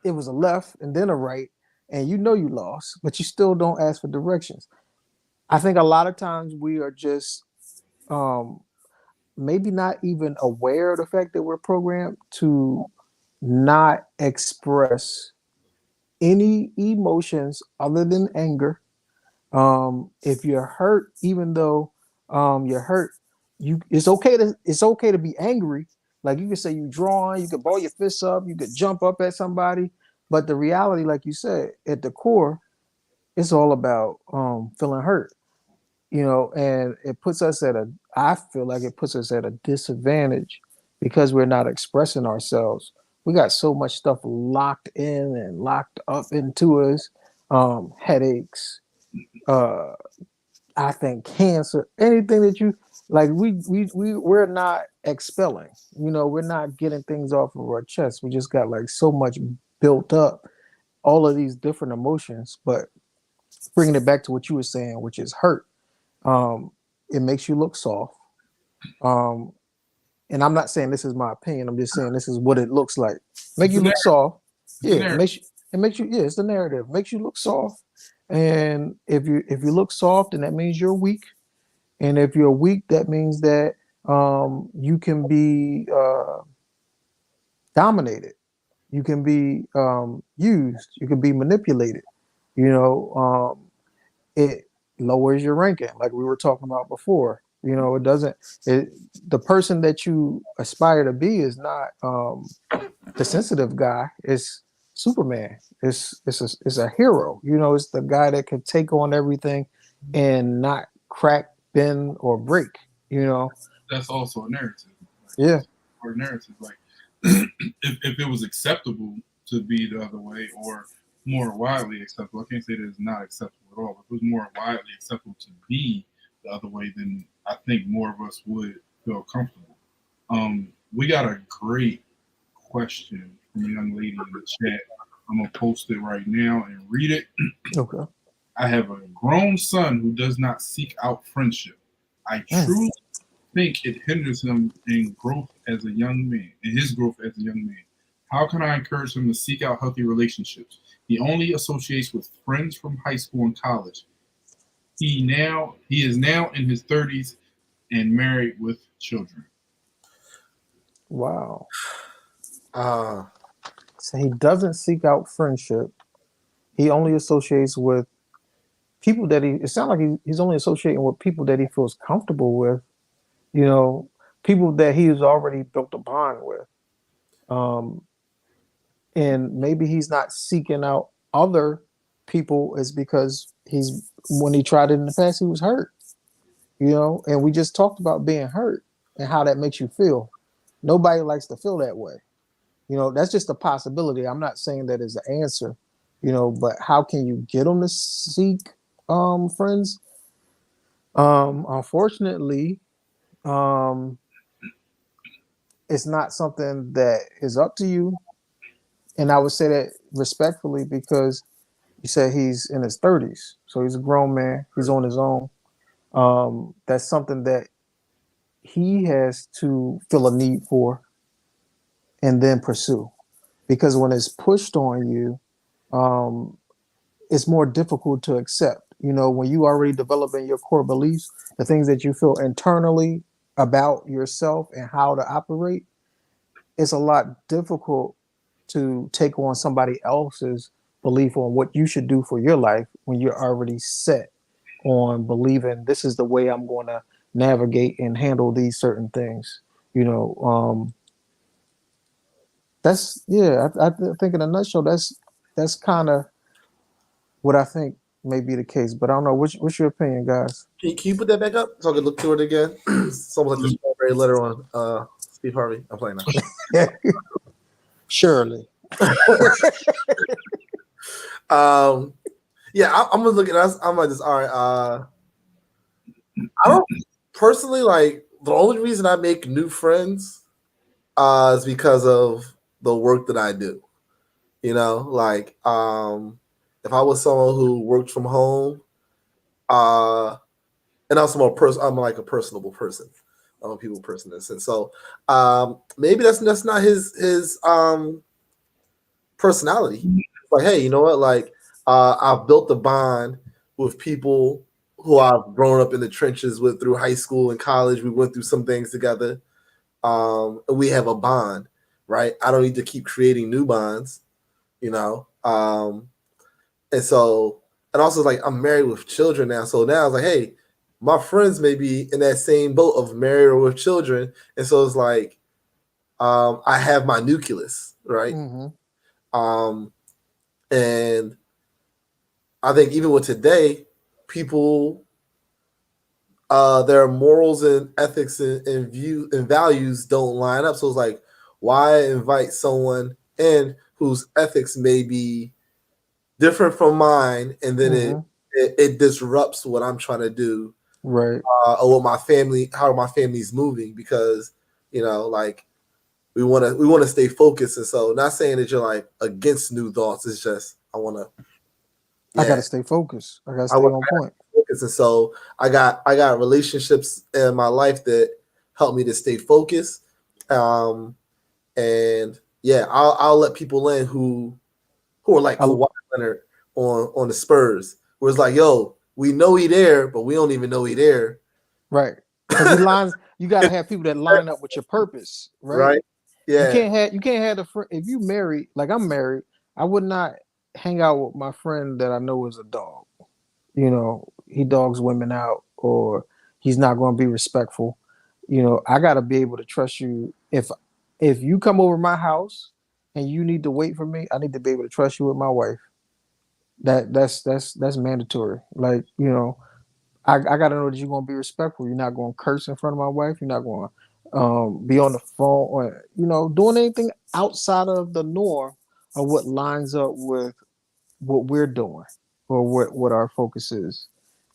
it was a left and then a right, and you lost, but you still don't ask for directions. I think a lot of times we are just maybe not even aware of the fact that we're programmed to not express any emotions other than anger. If you're hurt, even though you're hurt, it's okay to be angry. Like you can say you drawing, you can ball your fists up, you could jump up at somebody, but the reality, like you said, at the core, it's all about feeling hurt. And I feel like it puts us at a disadvantage because we're not expressing ourselves. We got so much stuff locked in and locked up into us, headaches, I think cancer, anything that you like, we're not expelling, we're not getting things off of our chest. We just got like so much built up, all of these different emotions. But bringing it back to what you were saying, which is hurt, it makes you look soft. And I'm not saying this is my opinion. I'm just saying this is what it looks like. Make you look soft. Yeah, it makes you. Yeah, it's the narrative. Makes you look soft. And if you look soft, then that means you're weak. And if you're weak, that means that you can be dominated. You can be used. You can be manipulated. It lowers your ranking, like we were talking about before. It doesn't. The person that you aspire to be is not the sensitive guy. It's Superman. It's a hero. It's the guy that can take on everything and not crack, bend, or break. That's also a narrative. Yeah. Or narrative, like if it was acceptable to be the other way or more widely acceptable. I can't say that it's not acceptable at all. If it was more widely acceptable to be the other way, then I think more of us would feel comfortable. We got a great question from a young lady in the chat. I'm gonna post it right now and read it. Okay. I have a grown son who does not seek out friendship. I truly think it hinders him in growth as a young man, in his growth as a young man. How can I encourage him to seek out healthy relationships? He only associates with friends from high school and college. He is now in his 30s and married with children. Wow. So he doesn't seek out friendship. He only associates with people that it sounds like he's only associating with people that he feels comfortable with, people that he's already built a bond with. And maybe he's not seeking out other people is because when he tried it in the past, he was hurt, and we just talked about being hurt and how that makes you feel. Nobody likes to feel that way. That's just a possibility. I'm not saying that is the answer, but how can you get them to seek friends? Unfortunately, it's not something that is up to you. And I would say that respectfully because you said he's in his 30s. So he's a grown man. He's on his own. That's something that he has to feel a need for and then pursue. Because when it's pushed on you, um, it's more difficult to accept. You know, when you already developing your core beliefs, the things that you feel internally about yourself and how to operate, it's a lot difficult to take on somebody else's belief on what you should do for your life when you're already set on believing this is the way I'm going to navigate and handle these certain things. You know, that's yeah. I think in a nutshell, that's kind of what I think may be the case. But I don't know. What's your opinion, guys? Can you put that back up so I can look through it again? It's almost like the strawberry letter on Steve Harvey. I'm playing now. Surely. Yeah, I'm gonna look at us. I'm like this. All right. I don't personally like the only reason I make new friends is because of the work that I do. You know, like if I was someone who worked from home, and also I'm like a personable person. I'm a people person in a sense. So maybe that's not his personality. Like, hey, you know what? Like, I've built a bond with people who I've grown up in the trenches with through high school and college. We went through some things together. And we have a bond, right? I don't need to keep creating new bonds, you know. And so, and also like I'm married with children now. So now it's like, hey, my friends may be in that same boat of married or with children. And so it's like, I have my nucleus, right? Mm-hmm. And I think even with today, people, their morals and ethics and view and values don't line up. So it's like, why invite someone in whose ethics may be different from mine, and then Mm-hmm. it disrupts what I'm trying to do, Right. or what my family, how my family's moving, because you know, like we want to stay focused, and so not saying that you're like against new thoughts. It's just I want to, I got yeah, to stay focused. I got to I stay want on point. to focus, and so I got relationships in my life that help me to stay focused, and yeah, I'll let people in who are like I, Kawhi Leonard on the Spurs, where it's like, yo, we know he there, but we don't even know he there. right. Because he lines. You got to have people that line up with your purpose, right? Right? Yeah. You can't have the if you married like I'm married. I would not hang out with my friend that I know is a dog. You know, he dogs women out, or he's not going to be respectful. You know, I got to be able to trust you. If you come over my house and you need to wait for me, I need to be able to trust you with my wife. That's mandatory. Like, you know, I got to know that you're going to be respectful. You're not going to curse in front of my wife. You're not going to be on the phone or, you know, doing anything outside of the norm of what lines up with what we're doing or what our focus is.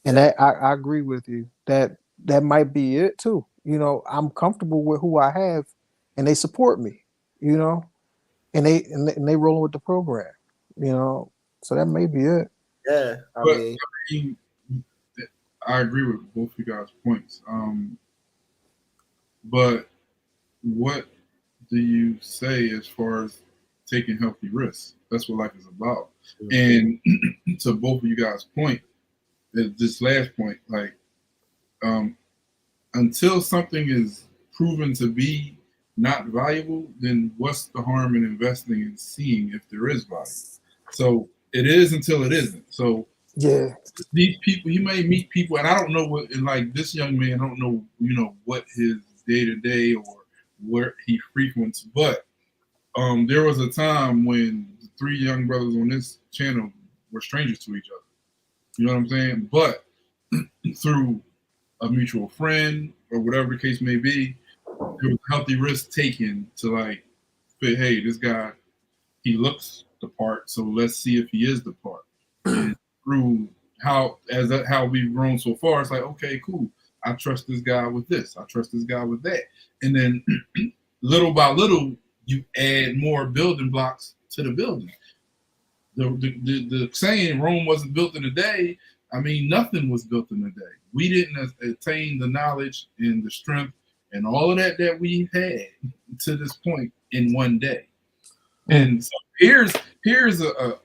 And Yeah. that I agree with you. That might be it too. You know, I'm comfortable with who I have and they support me, you know, and they rolling with the program, you know. So that may be it. Yeah. I But mean, I mean, I agree with both of you guys' points. But what do you say as far as taking healthy risks? That's what life is about. And to both of you guys' point, this last point, like um, until something is proven to be not valuable, then what's the harm in investing and seeing if there is value? So it is until it isn't. So Yeah. these people, you may meet people, and I don't know what, and like this young man, I don't know, what his day to day or where he frequents, but there was a time when the three young brothers on this channel were strangers to each other. You know what I'm saying? But through a mutual friend or whatever the case may be, there was a healthy risk taken to like, hey, this guy, he looks the part, so let's see if he is the part. And through how we've grown so far, it's like, okay, cool. I trust this guy with this. I trust this guy with that. And then little by little, you add more building blocks to the building. The saying Rome wasn't built in a day, I mean, nothing was built in a day. We didn't attain the knowledge and the strength and all of that we had to this point in one day. And so here's a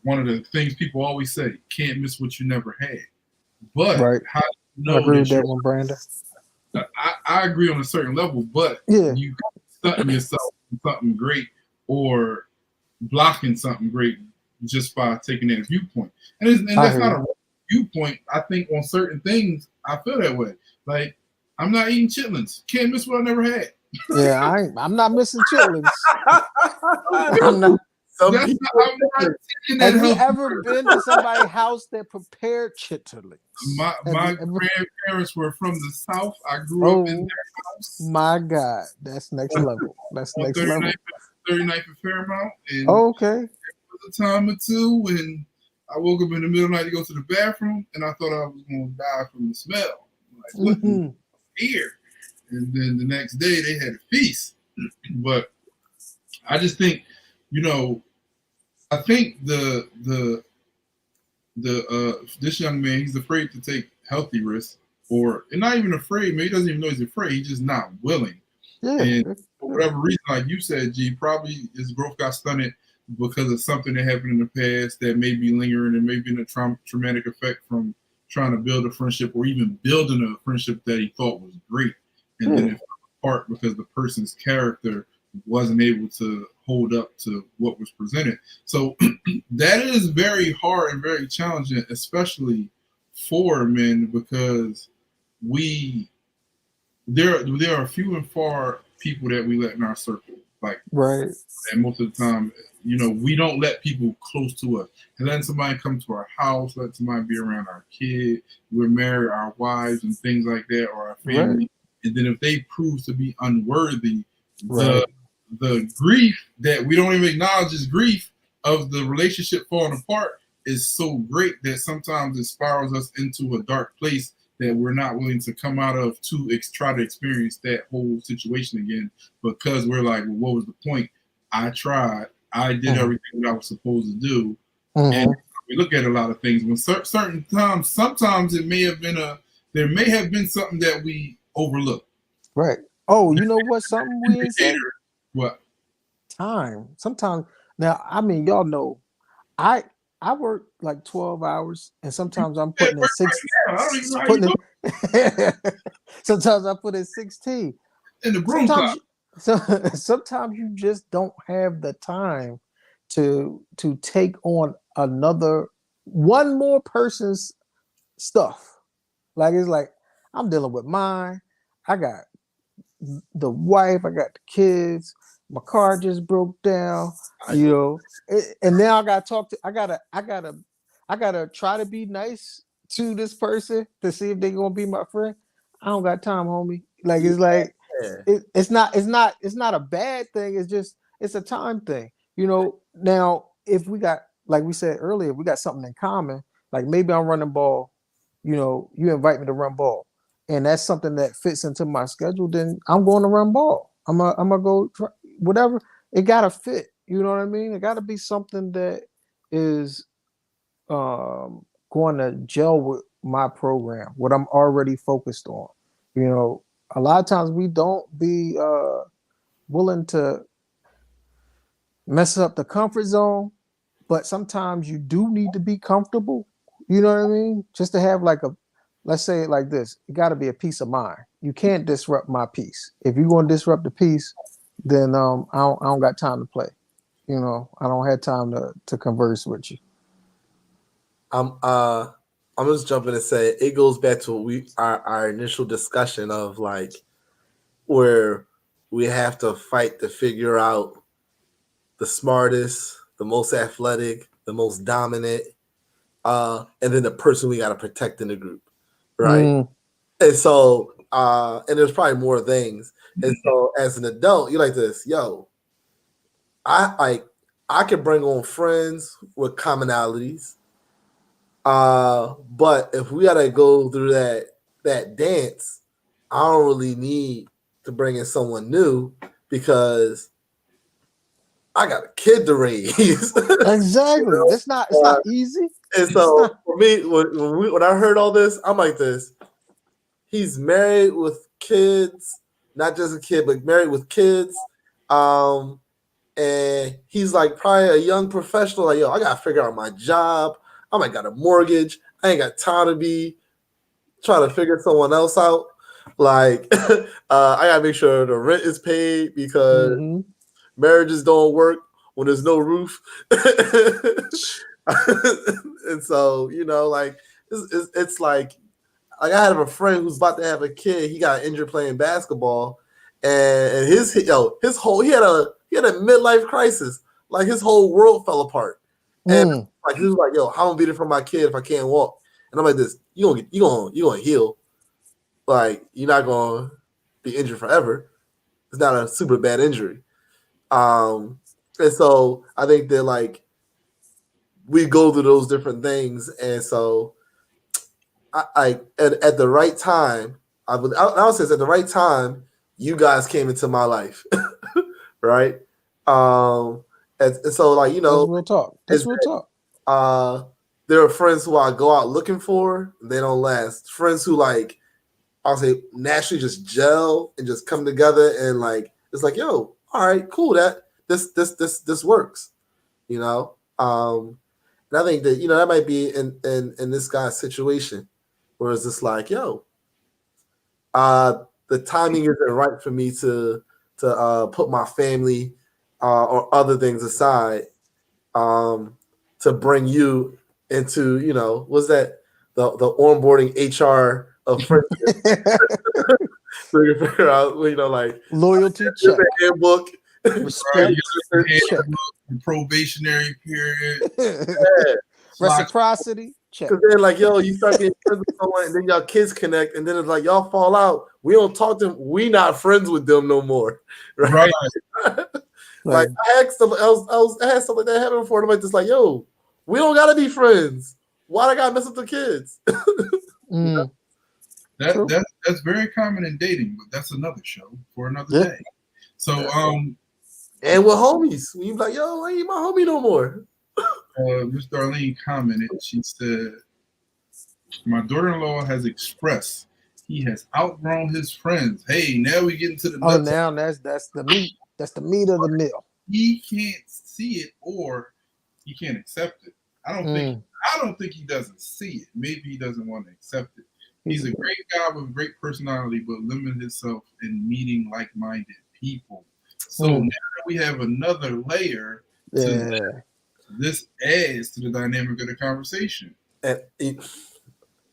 one of the things people always say: can't miss what you never had. But Right. how do you I know agree with that that one, Brandon. I agree on a certain level, but Yeah. you stunting yourself from something great or blocking something great just by taking that viewpoint. And that's not a viewpoint. I think on certain things, I feel that way. Like, I'm not eating chitlins. Can't miss what I never had. Yeah, I'm not missing chitlins. I'm not. Some I'm people, not taking that Have you healthy ever road. been to somebody's house that prepared chitlins? My Have you ever? grandparents were from the South. I grew up in Oh their house my God, that's next level. That's on next level. 39th and Fairmount. And Okay. there was a time or two when I woke up in the middle of the night to go to the bathroom, and I thought I was going to die from the smell. I'm like, what Mm-hmm. here? And then the next day they had a feast. But I just think, I think this young man, he's afraid to take healthy risks, and not even afraid. Maybe he doesn't even know he's afraid. He's just not willing. Yeah. And for whatever reason, like you said, G, probably his growth got stunted because of something that happened in the past that may be lingering and maybe in a traumatic effect from trying to build a friendship or even building a friendship that he thought was great. And then it fell apart because the person's character wasn't able to hold up to what was presented. So that is very hard and very challenging, especially for men, because there are few and far people that we let in our circle. Like, right. And most of the time, we don't let people close to us. And letting somebody come to our house, let somebody be around our kid, we're married, our wives, and things like that, or our family. Right. And then if they prove to be unworthy, Right. the grief that we don't even acknowledge is grief of the relationship falling apart is so great that sometimes it spirals us into a dark place that we're not willing to come out of to try to experience that whole situation again, because we're like, well, what was the point? I tried. I did everything that I was supposed to do. And we look at a lot of things when certain times, sometimes it may have been there may have been something that we overlooked. Right. Oh, you know what? Something we ain't say? What? Time. Sometimes now, I mean, y'all know, I work like 12 hours, and sometimes I'm putting in six. Right now. I don't even know how Putting you in, sometimes I put in 16. In the broom closet. Sometimes you just don't have the time to take on one more person's stuff. Like, it's like I'm dealing with mine. I got the wife, I got the kids, my car just broke down, and now I gotta try to be nice to this person to see if they're gonna be my friend. I don't got time, homie. Like, it's like it's not a bad thing. It's a time thing. Now if we got, like we said earlier, we got something in common. Like, maybe I'm running ball, you invite me to run ball, and that's something that fits into my schedule, then I'm going to run ball. I'm gonna go try, whatever. It gotta fit. You know what I mean? It gotta be something that is going to gel with my program, what I'm already focused on. A lot of times we don't be willing to mess up the comfort zone, but sometimes you do need to be comfortable. You know what I mean? Just to have let's say it like this, it got to be a peace of mind. You can't disrupt my peace. If you're going to disrupt the peace, then I don't got time to play. I don't have time to converse with you. I'm just jumping to say it goes back to our initial discussion of like where we have to fight to figure out the smartest, the most athletic, the most dominant, and then the person we got to protect in the group, right? And so, and there's probably more things. And so, as an adult, you're like this, yo. I can bring on friends with commonalities, but if we gotta go through that dance, I don't really need to bring in someone new because I got a kid to raise. Exactly. You It's know? not easy. And It's so not. for me, when I heard all this, I'm like this. He's married with kids, not just a kid, but married with kids. Um, and he's like probably a young professional. Like, yo, I gotta figure out my job. I might got a mortgage. I ain't got time to be trying to figure someone else out. Like, I gotta make sure the rent is paid because Mm-hmm. marriages don't work when there's no roof. And so, like it's like I have a friend who's about to have a kid. He got injured playing basketball, and his whole he had a midlife crisis. Like his whole world fell apart, and like he was like, "Yo, how am I gonna be there for my kid if I can't walk?" And I'm like, "This you gonna heal. Like you're not gonna be injured forever. It's not a super bad injury." And so I think that like we go through those different things, and so I at the right time, I would say at the right time, you guys came into my life, right? And so like That's real talk. is That's real talk. there are friends who I go out looking for, they don't last. Friends who like I'll say naturally just gel and just come together and like it's like yo, all right, cool, that this works, you know. And I think that that might be in this guy's situation, where it's just like yo, the timing isn't right for me to put my family or other things aside to bring you into what's that the onboarding HR of friendship. So you figure out like Loyalty there's check. a handbook. Right, Respect check. the probationary period. Reciprocity check. Because then, like, yo, you start getting friends with someone, and then y'all kids connect, and then it's like y'all fall out. We don't talk to them. We not friends with them no more, right? Right. Like I asked them, I had something like that happen before. And I'm like, just like, yo, we don't gotta be friends. Why I gotta mess up the kids? That's very common in dating, but that's another show for another day. So and with homies, we be like, yo, I ain't my homie no more. Miss Darlene commented, she said, my daughter-in-law has expressed he has outgrown his friends. Hey, now we get into the nuts. Now that's the meat. That's the meat of the meal. He can't see it or he can't accept it. I don't think he doesn't see it. Maybe he doesn't want to accept it. He's a great guy with great personality, but limited himself in meeting like-minded people. So now we have another layer to that. This adds to the dynamic of the conversation. And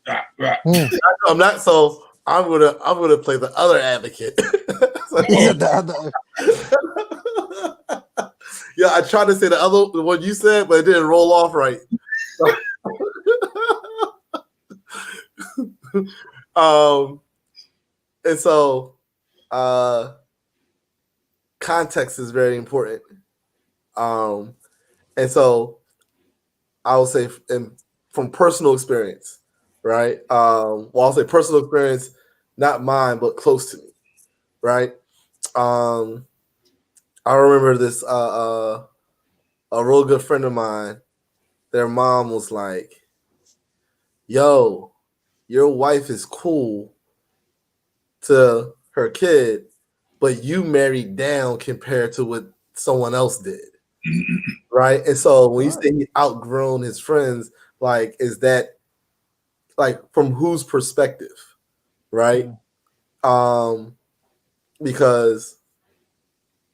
I'm not, so I'm gonna play the other advocate. Yeah, I tried to say the one you said, but it didn't roll off right. And so context is very important. And so I would say from personal experience, right? Well, I'll say personal experience, not mine, but close to me, right? I remember this a real good friend of mine, their mom was like, yo, your wife is cool to her kid, but you married down compared to what someone else did. Right. And so when you say he outgrown his friends, like, is that like from whose perspective? Right. Because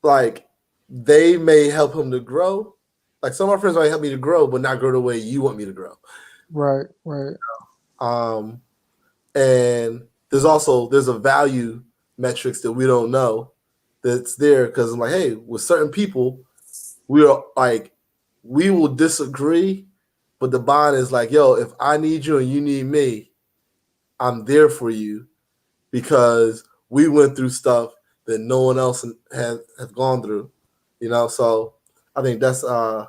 like they may help him to grow. Like some of my friends might help me to grow, but not grow the way you want me to grow. Right. And there's a value metrics that we don't know that's there because I'm like, hey, with certain people, we will disagree, but the bond is like, yo, if I need you and you need me, I'm there for you because we went through stuff that no one else have gone through, So I think that's an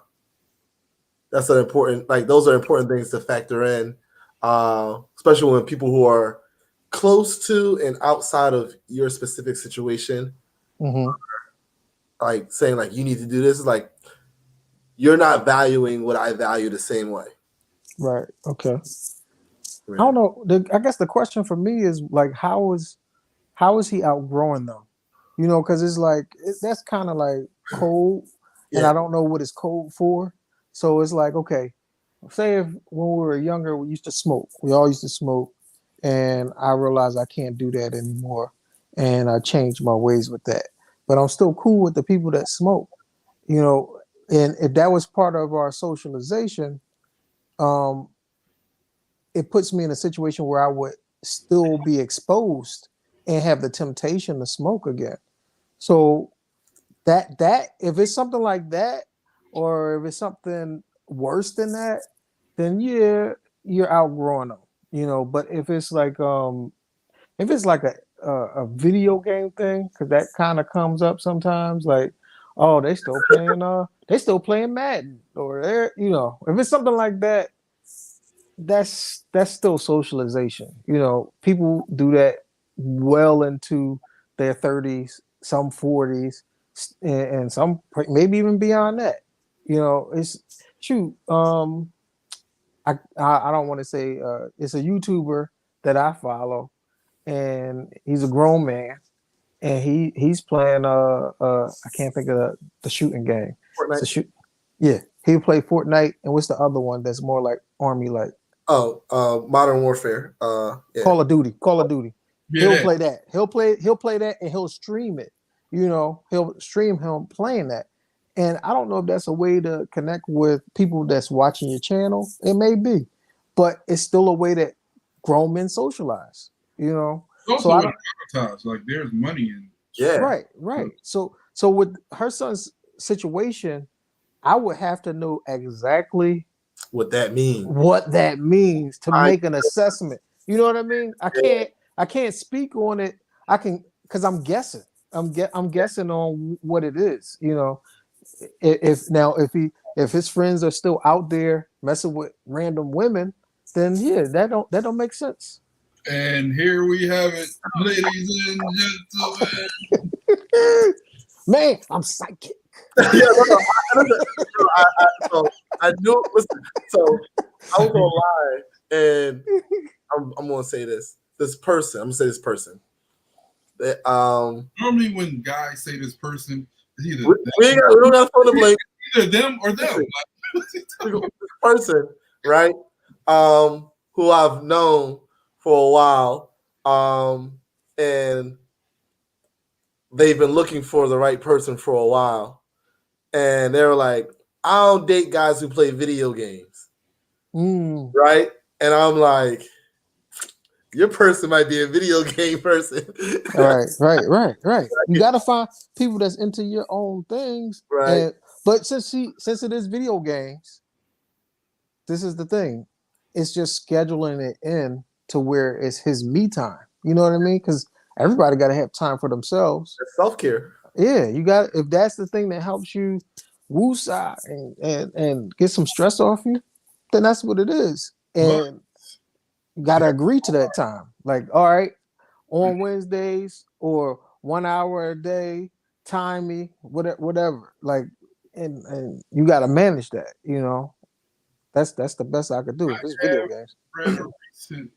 important, like those are important things to factor in, especially when people who are close to and outside of your specific situation like saying like you need to do this. It's like you're not valuing what I value the same way. Right. Okay. Yeah. I don't know. I guess the question for me is like, how is he outgrowing them? You know, because it's like that's kind of like code, and Yeah. I don't know what it's code for. So it's like, okay, say if when we were younger, we used to smoke. We all used to smoke, and I realized I can't do that anymore, and I changed my ways with that. But I'm still cool with the people that smoke. You know, and if that was part of our socialization, um, it puts me in a situation where I would still be exposed and have the temptation to smoke again. So that if it's something like that, or if it's something worse than that, then yeah, you're outgrowing them. You know, but if it's like a video game thing, because that kind of comes up sometimes, like, oh, they still playing Madden, or they're, you know, if it's something like that, that's still socialization. You know, people do that well into their 30s, some 40s, and some maybe even beyond that. You know, it's shoot. I don't want to say it's a YouTuber that I follow, and he's a grown man, and he's playing I can't think of the shooting game. It's a Fortnite. shoot. Yeah, he play Fortnite, and what's the other one that's more like army like? Oh, Modern Warfare. Yeah. Call of Duty. Call of Duty. Yeah, He'll that. play that. He'll play that, and he'll stream it. You know, he'll stream him playing that. And I don't know if that's a way to connect with people that's watching your channel. It may be, but it's still a way that grown men socialize. You know, It's so also I an don't. advertise. Like there's money in. Yeah. Right, right. So with her son's situation, I would have to know exactly What that mean? what that means to I make an assessment. You know what I mean? I can't speak on it. I can because I'm guessing. I'm guessing on what it is. You know, if his friends are still out there messing with random women, then yeah, that don't make sense. And here we have it, ladies and gentlemen. Man, I'm psychic. yeah, so I knew. Listen, so I was gonna lie, and I'm gonna say this. This person, I'm gonna say this person. That Normally, when guys say this person, it's either we don't got to fill the blank. either them or them. This person, right? Who I've known for a while, and they've been looking for the right person for a while, and they were like, "I don't date guys who play video games," right? And I'm like, "Your person might be a video game person." Right. You gotta find people that's into your own things. Right. But since it is video games, this is the thing. It's just scheduling it in to where it's his me time. You know what I mean? Because everybody got to have time for themselves. Self care. Yeah, you got if that's the thing that helps you woosah and get some stress off you, then that's what it is. And you got to agree to that time. Like, all right, on Wednesdays or 1 hour a day, time me, whatever. Like, and you got to manage that. You know, that's the best I could do. If it's video games. Read a recent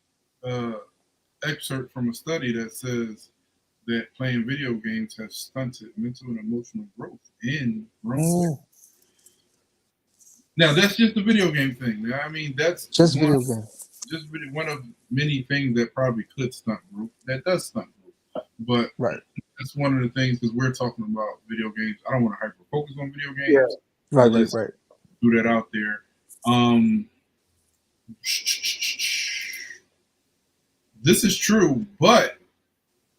excerpt from a study that says that playing video games has stunted mental and emotional growth in grown men. Now that's just the video game thing. I mean, that's just video game. Just one of many things that probably could stunt growth. That does stunt growth, but right. That's one of the things because we're talking about video games. I don't want to hyper focus on video games. Yeah. Right. Do that out there. This is true, but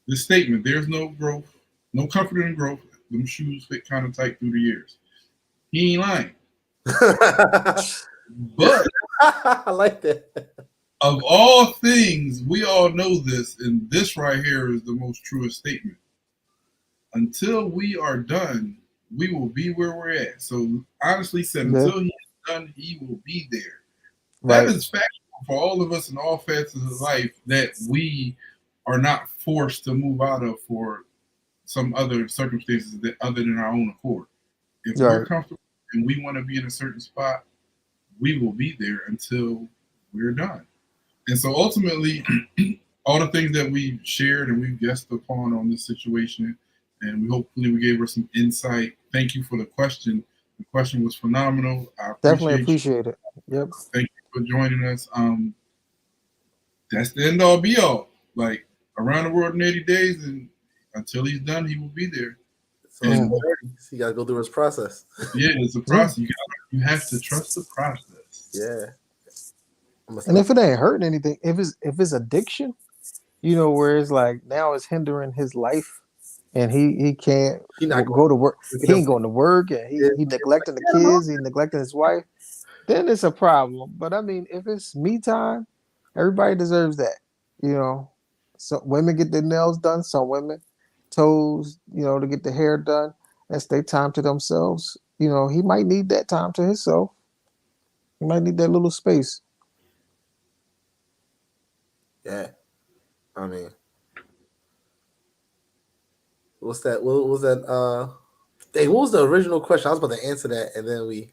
the statement, there's no growth, no comfort in growth. Them shoes fit kind of tight through the years. He ain't lying. But I like that. Of all things, we all know this, and this right here is the most truest statement. Until we are done, we will be where we're at. So honestly said, until he is done, he will be there. Right. That is factual for all of us in all facets of life that we are not forced to move out of for some other circumstances that other than our own accord. If we're Right. comfortable and we want to be in a certain spot, we will be there until we're done. And so ultimately, all the things that we shared and we've guessed upon on this situation, and we hopefully we gave her some insight. Thank you for the question. The question was phenomenal. I Definitely appreciate you. appreciate it. Yep. Thank you for joining us. That's the end all be all. Like around the world in 80 days, and until he's done, he will be there. So And you got to go through his process. yeah, it's a process. You have to trust the process. Yeah. And if it ain't hurting anything, if it's addiction, you know, where it's like now it's hindering his life, and he can't not go to work. going. He ain't going to work, and he neglecting the kids. He neglecting his wife. Then it's a problem. But I mean, if it's me time, everybody deserves that. You know, some women get their nails done. Some women toes, you know, to get the hair done. That's their time to themselves. You know, he might need that time to himself. He might need that little space. Yeah. I mean, what's that? What was that? Hey, what was the original question? I was about to answer that, and then we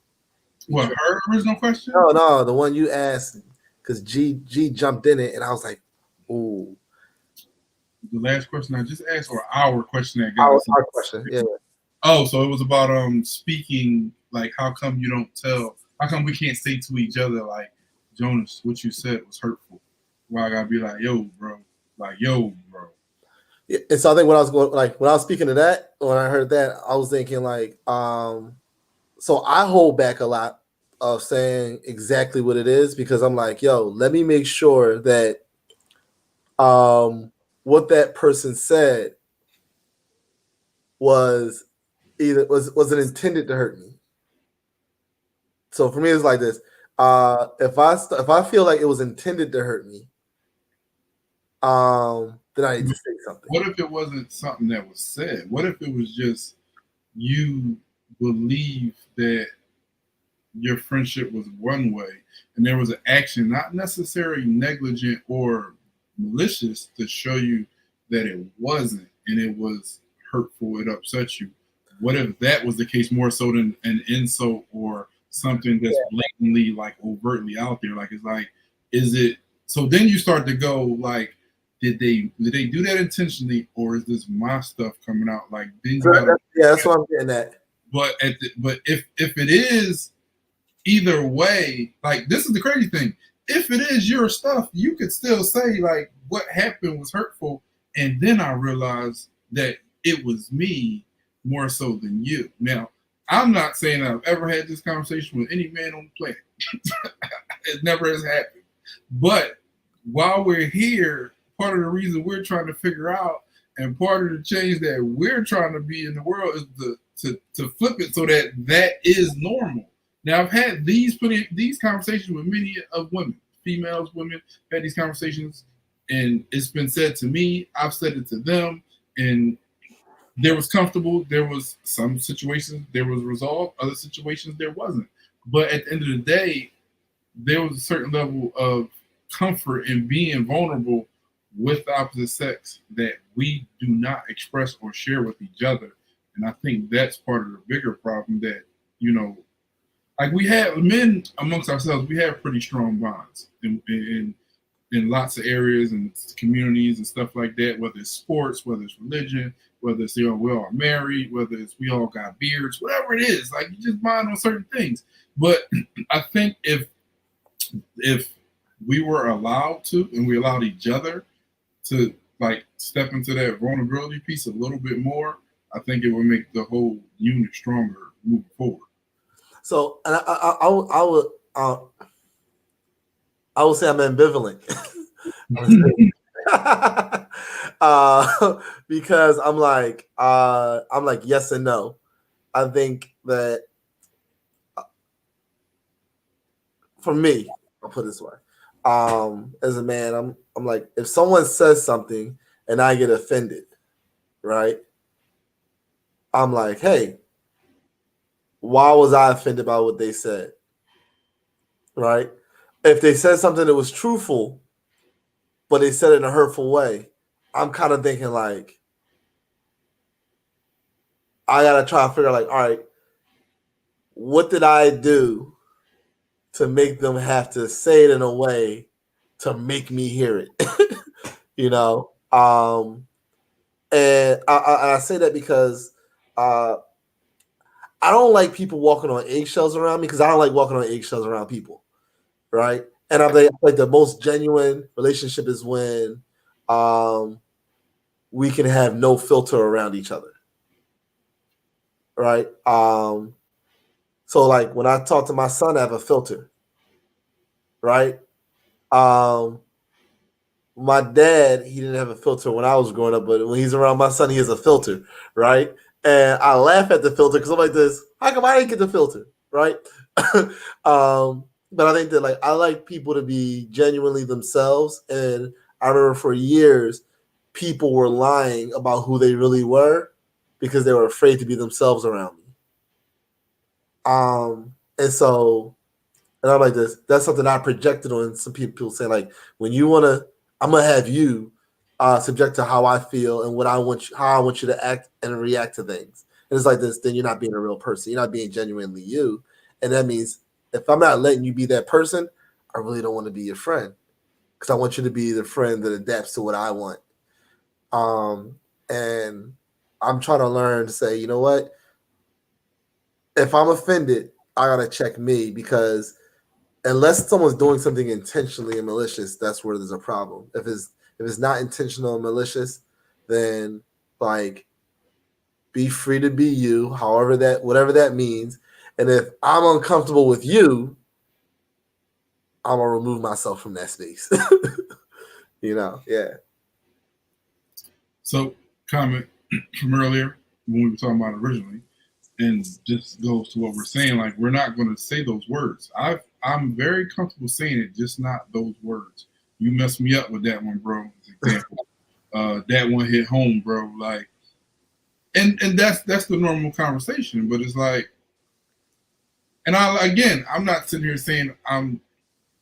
What, her original question? No, the one you asked, because G jumped in it, and I was like, ooh. The last question I just asked, or our question that got us. Our question, yeah. Oh, so it was about speaking, like how come you don't tell? How come we can't say to each other like, Jonas, what you said was hurtful? Why I gotta be like, yo, bro, like, yo, bro. Yeah, and so I think when I was speaking to that, when I heard that, I was thinking like, so I hold back a lot of saying exactly what it is because I'm like, yo, let me make sure that what that person said was was it intended to hurt me. So for me, it's like this: if I feel like it was intended to hurt me, then I need to say something. What if it wasn't something that was said? What if it was just you believe that your friendship was one way and there was an action, not necessarily negligent or malicious, to show you that it wasn't and it was hurtful, it upset you? What if that was the case more so than an insult or something that's blatantly like overtly out there? Like it's like, is it so then you start to go like, did they do that intentionally, or is this my stuff coming out? Like then you gotta, that's what I'm getting at. But if it is either way, like this is the crazy thing. If it is your stuff, you could still say like what happened was hurtful, and then I realized that it was me more so than you. Now, I'm not saying I've ever had this conversation with any man on the planet. It never has happened. But while we're here, part of the reason we're trying to figure out and part of the change that we're trying to be in the world is to flip it so that that is normal. Now, I've had these conversations with many of women, females, women, had these conversations, and it's been said to me, I've said it to them, and there was comfortable. There was some situations there was resolve, other situations there wasn't. But at the end of the day, there was a certain level of comfort in being vulnerable with the opposite sex that we do not express or share with each other. And I think that's part of the bigger problem that, you know, like we have men amongst ourselves, we have pretty strong bonds in lots of areas and communities and stuff like that, whether it's sports, whether it's religion, whether it's, you know, we all are married, whether it's we all got beards, whatever it is, like you just bond on certain things. But I think if we were allowed to, and we allowed each other to like step into that vulnerability piece a little bit more, I think it would make the whole unit stronger moving forward. So, and I would say I'm ambivalent. Because I'm like yes and no. I think that for me, I'll put it this way. As a man, I'm like, if someone says something and I get offended, right? I'm like, hey, why was I offended by what they said? Right? If they said something that was truthful, but they said it in a hurtful way, I'm kind of thinking like, I gotta try to figure out, like, all right, what did I do to make them have to say it in a way to make me hear it? you know, and I say that because I don't like people walking on eggshells around me, because I don't like walking on eggshells around people, right? And I'm like the most genuine relationship is when we can have no filter around each other, right? So like when I talk to my son, I have a filter, right? My dad, he didn't have a filter when I was growing up, but when he's around my son, he has a filter, right? And I laugh at the filter because I'm like this, how come I didn't get the filter, right? But I think that, like, I like people to be genuinely themselves. And I remember for years, people were lying about who they really were because they were afraid to be themselves around me. And so, and I'm like this, that's something I projected on some people say, like, when you want to, I'm going to have you subject to how I feel and what I want you, how I want you to act and react to things. And it's like this, then you're not being a real person. You're not being genuinely you. And that means if I'm not letting you be that person, I really don't want to be your friend, because I want you to be the friend that adapts to what I want. And I'm trying to learn to say, you know what? If I'm offended, I got to check me, because unless someone's doing something intentionally and malicious, that's where there's a problem. If it's not intentional and malicious, then, like, be free to be you, however that, whatever that means. And if I'm uncomfortable with you, I'm gonna remove myself from that space. Yeah. So, comment from earlier when we were talking about it originally, and just goes to what we're saying. Like, we're not going to say those words. I'm very comfortable saying it, just not those words. You messed me up with that one, bro. Example. That one hit home, bro. Like, and that's the normal conversation. But it's like, and I'm not sitting here saying I'm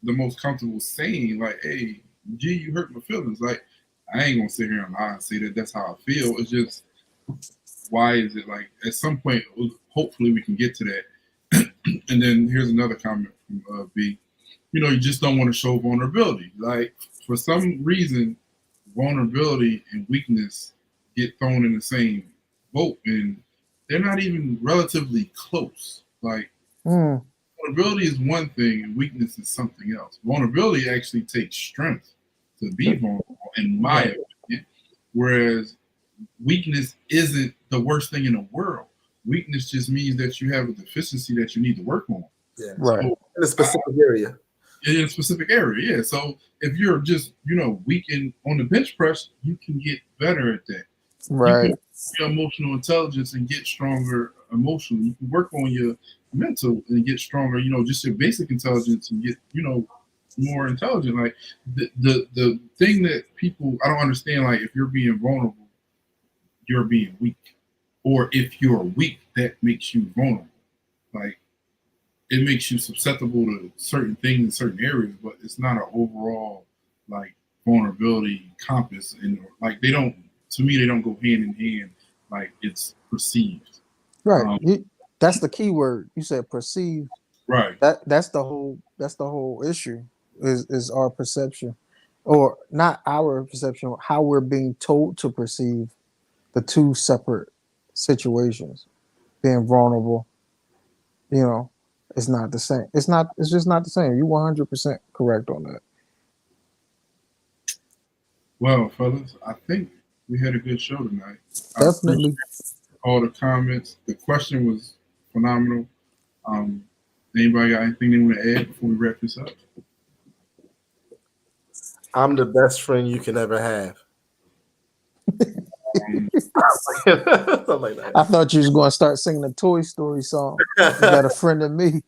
the most comfortable saying, like, hey, G, you hurt my feelings. Like, I ain't gonna sit here and lie and say that that's how I feel. It's just, why is it, like, at some point, hopefully we can get to that. And then here's another comment from B. You just don't want to show vulnerability. Like, for some reason, vulnerability and weakness get thrown in the same boat, and they're not even relatively close. Like, vulnerability is one thing and weakness is something else. Vulnerability actually takes strength to be vulnerable, in my opinion, whereas weakness isn't the worst thing in the world. Weakness just means that you have a deficiency that you need to work on. Yeah. Right. So, in a specific area. In a specific area, yeah. So if you're just, weak on the bench press, you can get better at that. Right. You can your emotional intelligence and get stronger emotionally. You can work on your mental and get stronger, just your basic intelligence and get, more intelligent. Like, the thing that people, I don't understand, like, if you're being vulnerable, you're being weak. Or if you're weak, that makes you vulnerable. Like, it makes you susceptible to certain things in certain areas, but it's not an overall, like, vulnerability compass. And, like, they don't go hand in hand. Like, it's perceived. Right. That's the key word. You said perceived. Right. That's the whole issue is our perception, or not our perception, how we're being told to perceive the two separate situations. Being vulnerable, it's not the same. It's just not the same. You 100% correct on that. Well, fellas, I think we had a good show tonight. Definitely. All the comments. The question was phenomenal. Anybody got anything they want to add before we wrap this up? I'm the best friend you can ever have. Something like that. I thought you was going to start singing a Toy Story song. You got a friend of me.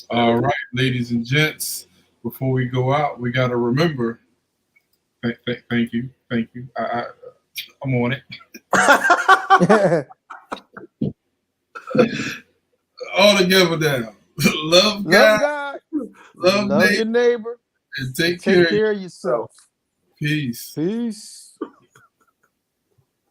All right, ladies and gents, before we go out, we got to remember. Thank you. I'm on it. All together now. Love God. Love your neighbor. And take care care of yourself. Peace. Peace.